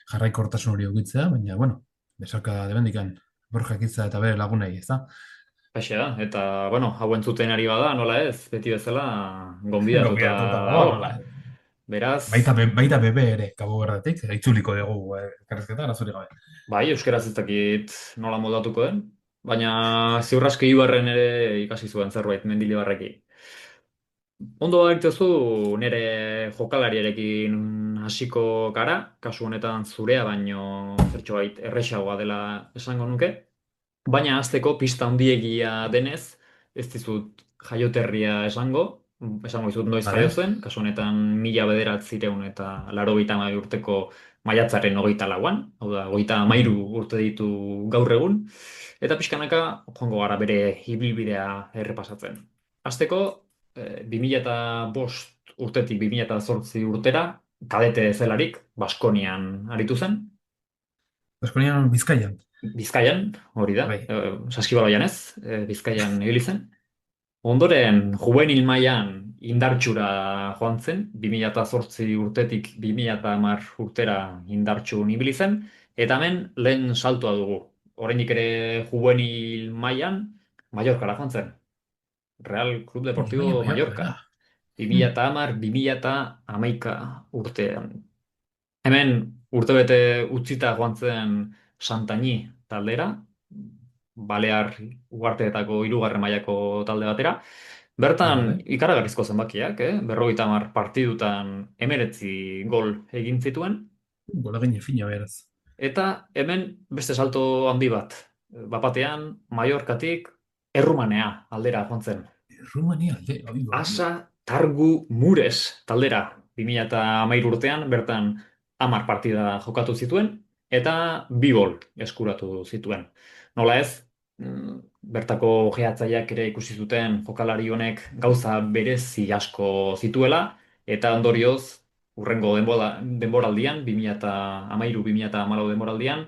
jarraikortasun hori ukitzea, baina, bueno, besarka da debendikan, Borja Ekiza eta bere lagunei, ez da? Haixe da, eta, bueno, hau entzuten ari bada, nola ez, beti bezala, gonbidatuta Gonbidatuta dago, dago. Beraz, baita bebe ere, Cabo Verdetik, itzuliko dugu elkarrizketa, arazorik gabe. bai, euskaraz ez dakit nola moldatuko den, baina ziur aski Ibarren ere ikasi zuen zerbait Mendilibarrekin. Ondo badituzu nire jokalariarekin hasiko gara, kasu honetan zurea baino zertxobait erresagoa dela esango nuke. Baina hasteko pista handiegia denez, ez dizut jaioterria esango, esango dizut noiz jaio Vale. zen, kasu honetan 1992 urteko maiatzaren 24an, hau da, 33 Mhm. urte ditu gaur egun, eta pixkanaka joango gara bere ibilbidea errepasatzen. Hasteko, 2005 urtetik 2008 urtera, kadete zelarik, Baskonian aritu zen, Baskonian Bizkaian. Bizkaian, hori da, Bai. Saskibaloian ez, Bizkaian ibili zen. Ondoren, juvenil mailan indartsura joan zen, 2008 urtetik 2010 urtera indartsu ibili zen, eta hemen lehen saltoa dugu. Oraindik ere juvenil mailan Mallorcara joan zen. Real Club Baina Deportivo Mallorca, Mallorca. era. Hmm. 2010, 2011 urtean. Hemen urtebete utzita joan zen Santani taldera, Balear uharteetako hirugarren mailako talde batera. Bertan Vale. ikaragarrizko zenbakiak, 50 partidutan 19 gol egin zituen, Gola gine fina beraz. eta hemen beste salto handi bat. Bapatean, Mallorcatik Errumanea aldera joan zen. Rumania alde, oigo, oigo. Asa Targu Mures taldera 2013 urtean bertan 10 partida jokatu zituen eta 2 gol eskuratu zituen. Nola ez, bertako jehatzaileak ere ikusi zuten jokalari honek gauza berezi asko zituela eta ondorioz hurrengo denboraldian 2013-2014 denboraldian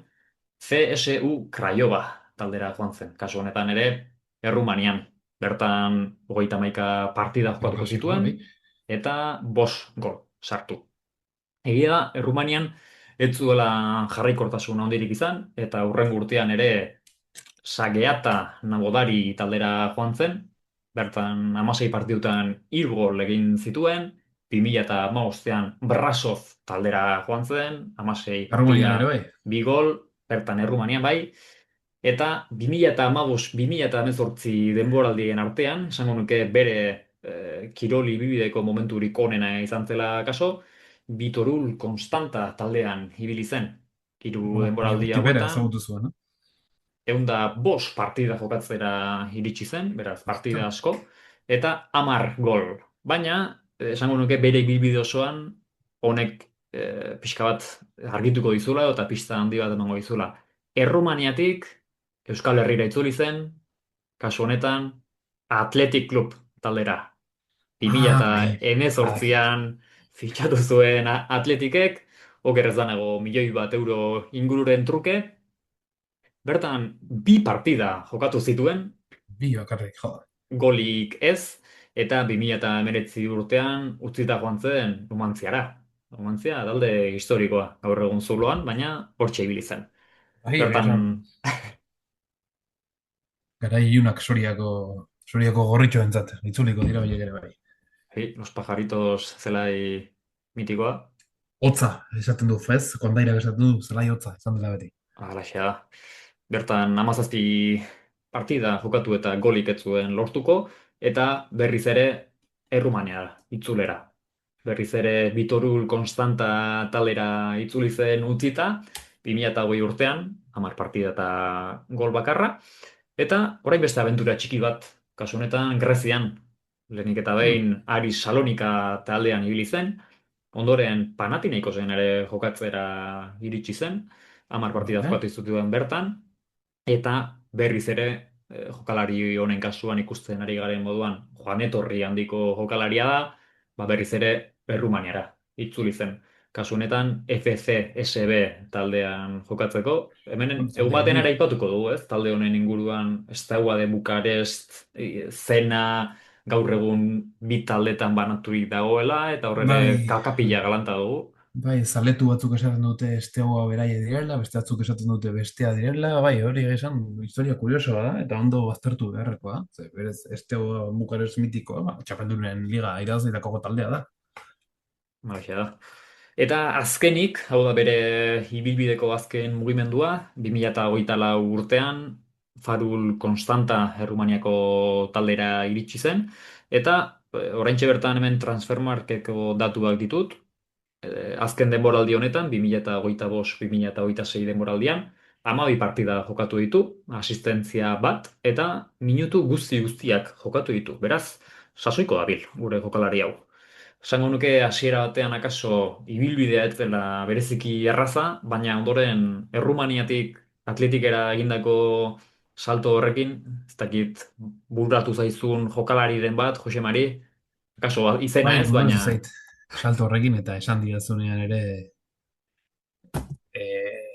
CSU Craiova taldera joan zen. Kasu honetan ere Errumanian. Bertan 31 partida jokatuko Jokazioa, zituen bai. eta 5 gol sartu. Egia da, Errumanian ez zuela jarraikortasun handirik izan eta hurrengo urtean ere Sageata Nagodari taldera joan zen. Bertan 16 partidutan 3 gol egin zituen. 2015ean Brasov taldera joan zen, 16 partida, Rumanian ere bai. 2 gol, bertan Errumanian bai. Eta 2015-2018 denboraldien artean, esango nuke bere kiroli bibideko momenturik onena izan zela kaso, Vitorul Constanta taldean ibili zen. Hiru Baina denboraldi hortik bera hauetan, ezagutu zuen, no? 105 partida jokatzera iritsi zen, beraz, partida Ostras. asko, eta 10 gol. Baina, esango nuke bere ibilbide osoan, honek pixka bat argituko dizula eta pista handi bat emango dizula. Errumaniatik Euskal Herrira itzuli zen, kasu honetan, Athletic Club taldera. Bai. Bai. 2018an fitxatu zuen Athleticek, okerrez danego €1.000.000 ingururen truke, bertan 2 partida jokatu zituen, Bi bakarrik, jo. golik ez, eta 2019 urtean utzita joan zen Numantziara. Numantzia talde historikoa gaur egun zuloan, baina hortxe ibili zen. Bai, Bertan, esan, garai ilunak Soriako gorritxoentzat, itzuliko dira horiek ere bai. Los pajaritos zelai mitikoa, Hotza, esaten du, fez, kondairak esaten du, zelai hotza, izan dela beti. alaxe da. Bertan 17 partida jokatu eta golik ez zuen lortuko, eta berriz ere Errumaniara, itzulera. Berriz ere Vitorul Constanta talera itzuli zen utzita, 2008 urtean, 10 partida eta gol bakarra, eta orain beste abentura txiki bat, kasu honetan Grezian, lehenik eta Hmm. behin Aris Salonika taldean ibili zen, ondoren Panathinaikosen ere jokatzera iritsi zen, 10 partida Vale. jokatu zituen bertan, eta berriz ere jokalari honen kasuan ikusten ari garen moduan joan etorri handiko jokalaria da, ba berriz ere Errumaniara itzuli zen. Kasu honetan FC SB taldean jokatzeko. Hemen egun Talde baten handia. ere aipatuko dugu, ez? Talde honen inguruan Steaua de Bukarest, Zena gaur egun bi taldetan banaturik dagoela eta horre Bai, kalkapila galanta dugu. bai, zaletu batzuk esaten dute estegoa beraie direla, beste batzuk esaten dute bestea direla, bai, hori esan, historia kuriosoa da, eta ondo baztertu beharrekoa, ze berez estegoa Bukarest mitikoa, ba, txapeldunen liga irazitako taldea da. Horixe da. Eta azkenik, hau da bere ibilbideko azken mugimendua, 2024 urtean, Farul Constanta Errumaniako taldera iritsi zen, eta oraintxe bertan hemen Transfermarkteko datuak ditut, azken denboraldi honetan, 2025-2026 denboraldian, 12 partida jokatu ditu, asistentzia bat, eta minutu guztiak jokatu ditu. Beraz, sasoiko dabil gure jokalari hau. Esango nuke hasiera batean akaso ibilbidea ez dela bereziki erraza, baina ondoren Errumaniatik Atletikera egindako salto horrekin, ez dakit bururatu zaizun jokalariren bat, Jose Mari, akaso izena Bai, ez, buruz baina ez zait salto horrekin eta esan didazunean ere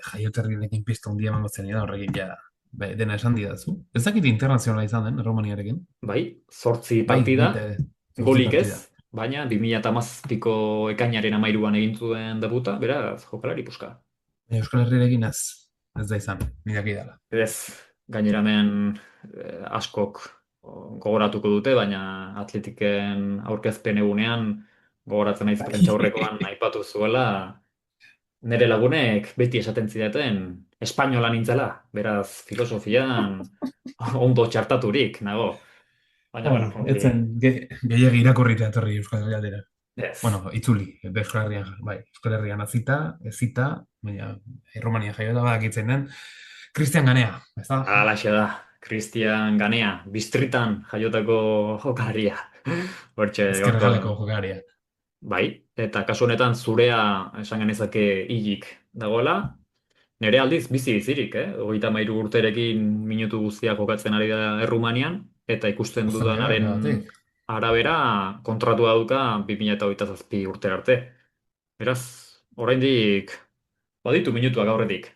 jaioterriarekin pista handia emango zenidan horrekin ja dena esan didazu. Ez dakit internazionala izan den, Erromaniarekin. bai, 8 Bai, partida, baita ere, 8 golik ez, partida. baina 2017ko ekainaren 13an egin zuen debuta, beraz, jokalari puska. Euskal Herriarekin ez da izan, nidaki dela. Ez, gainera hemen askok gogoratuko dute, baina Atletiken aurkezpen egunean gogoratzen naiz prentsaurrekoan aipatu zuela, nire lagunek beti esaten zidaten espainola nintzela, beraz filosofian ondo txartaturik nago. Baina, bueno, hori, Etzen gehiagi irakurrita etorri Euskal Herrialdera. ez. Bueno, itzuli, Euskal Herrian, bai, Euskal Herrian azita, ezita, baina Erromania jaiota badakitzen den, Cristian Ganea, ez da? Halaxe da, Cristian Ganea, Bistritan jaiotako jokalaria. Hortxe, Ezkergaleko jokaria. bai, eta kasu honetan zurea esan genezake hilik dagoela, nire aldiz bizirik, 33 urterekin minutu guztiak jokatzen ari da Errumanian, eta ikusten dudanaren Batek. arabera kontratua dauka 2027 urte arte. Beraz, oraindik baditu minutuak aurretik.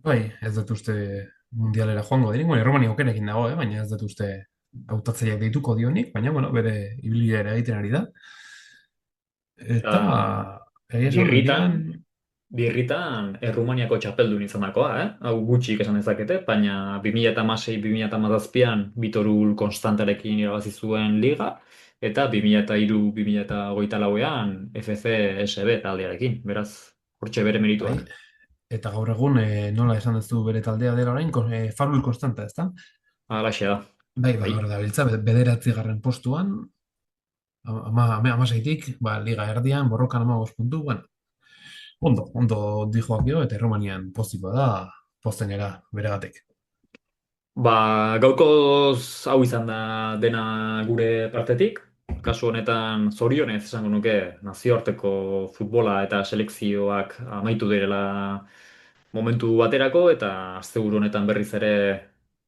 Bai, ez dut uste mundialera joango diren, bueno, Erromania okerekin dago, baina ez dut uste hautatzaileak deituko dionik, baina, bueno, bere ibilbidea egiten ari da. Eta, egia esan, Birritan, mendian, birritan Errumaniako txapeldun izanakoa, Hau gutxik esan dezakete, baina 2016-2017an Vitorul Konstantarekin irabazi zuen liga, eta 2003-2024an FC SB taldearekin, beraz, hortxe bere bai, merituak. eta gaur egun, nola esan duzu bere taldea dela orain, Farul Konstanta, ez da? Halaxe da. Bai, Bai. hor da, biltza, bederatzigarren postuan, amaseitik, liga erdian, borrokan 15 puntu, bueno, ondo dijoak dio, eta Erromanian pozikoa da, pozten gara, beregatik. Gaurkoz hau izan da dena gure partetik. Kasu honetan zorionez esango nuke nazioarteko futbola eta selekzioak amaitu direla momentu baterako eta asteburu honetan berriz ere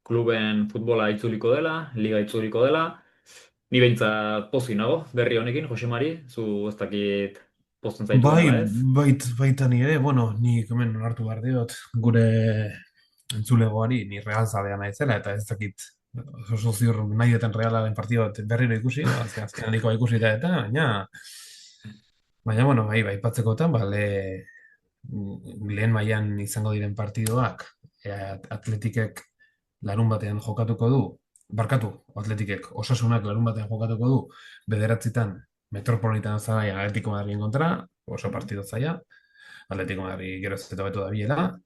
kluben futbola itzuliko dela, liga itzuliko dela. Ni behintzat pozik nago berri honekin, Jose Mari, zu ez dakit pozten zaituen Bai, ala ez? baita ni ere, bueno, ni hemen onartu behar diot, gure entzulegoari, ni Real zalea naizela, eta ez dakit, oso ziur nahi duten Realaren partido bat berriro ikusi, azkenenikoa ikusi eta, baina, bueno, bai, patzekotan, lehen mailan izango diren partidoak, Atletikek larun batean jokatuko du, Atletikek Osasunak larun batean jokatuko du, bederatzitan Metropolitano zaraia Atletico Madridin kontra, oso partido zaila, Atletico Madrid gero ez eta beto da biela,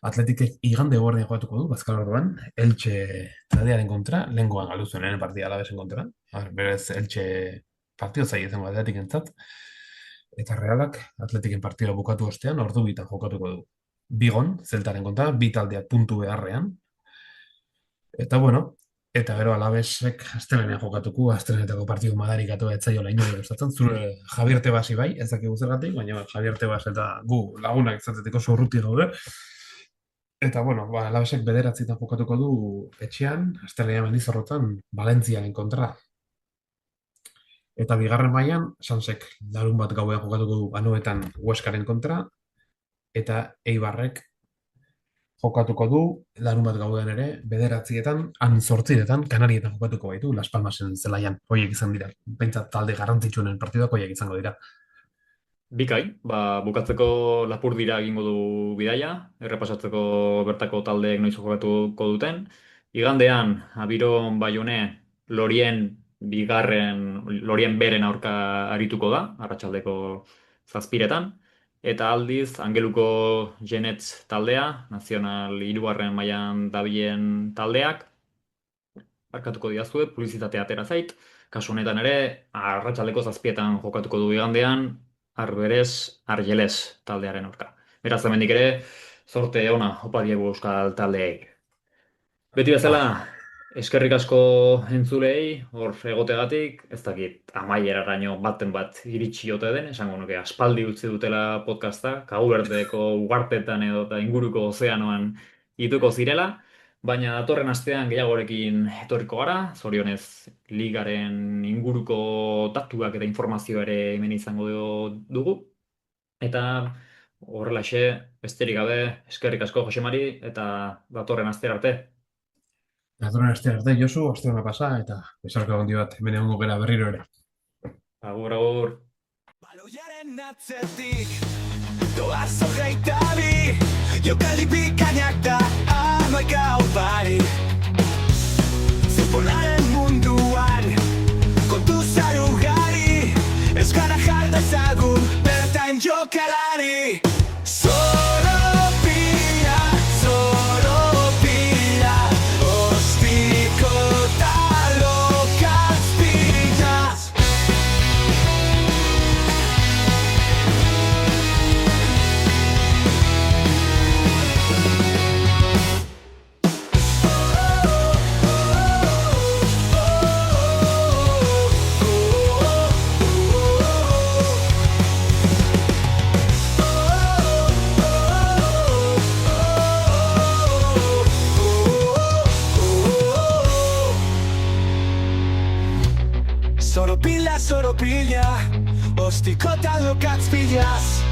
Atletikek igande guardian jokatuko du, Bazkal orduan, Elche taldearen kontra, lehengoan galdu zuen lehen partida Alavesen kontra, berez Elche partido zaila izango Atletik entzat, eta Realak Atletiken partida bukatu ostean ordu bitan jokatuko du. Bigon, Zeltaren kontra, bi taldeak puntu beharrean, eta bueno, eta gero Alavesek astelenean jokatuko, astelenetako partidu madarikatu ez zaiola inoiz gustatzen, zure Javier Tebasi bai, ez dakigu zergatik, baina Javier Tebas eta gu lagunak izateteko zorruti gaude. Eta bueno, Alavesek bederatzitan jokatuko du etxean, astelenean Mendizorrotzan Valentziaren kontra. Eta bigarren mailan Sansek larun bat gauean jokatuko du Anoetan Hueskaren kontra, eta Eibarrek jokatuko du, larun bat gaudean ere, bederatzietan, han zortziretan, Kanarietan jokatuko baitu, Las Palmasen zelaian, horiek izan dira. Pentsa talde garrantzitsuenen partiduak horiek izango dira. Bikai, bukatzeko Lapurdira egingo du bidaia, errepasatzeko bertako taldeek noiz jokatuko duten. Igandean, Abiron Baione, Lorien beren aurka arituko da, arratsaldeko 7:00. Eta aldiz, Angeluko Genets taldea, Nazional 3. mailan dabilen taldeak, barkatuko diazue, publizitatea atera zait. Kasu honetan ere, arratsaldeko 7:00 jokatuko du igandean, Arberes Argeles taldearen aurka. Beraz, hemendik ere, zorte ona opa diegu euskal taldeei. Beti bezala, Eskerrik asko entzulei, hor egotegatik, ez dakit amaieraraino baten bat iritsi ote den, esango nuke aspaldi utzi dutela podcasta, Cabo Verdeko uhartetan edo eta inguruko ozeanoan ituko zirela, baina datorren astean gehiagorekin etorriko gara, zorionez ligaren inguruko datuak eta informazioa ere hemen izango dugu, eta horrelaxe, besterik gabe, eskerrik asko Josemari, eta datorren astera arte. Datorren aste arte, Josu, asteona pasa, eta besarka handi bat hemen egongo gara berriro ere. Agur, agur. Baloiaren atzetik doaz hogeita bi Jokaldi bikainak da hamaika opari Futbolaren munduan kontu zaru gari Ez gara jardezagun bertain jokalari Zoropila, zoropila Ostiko talokazpilaz Zoropila, ostiko talokazpilaz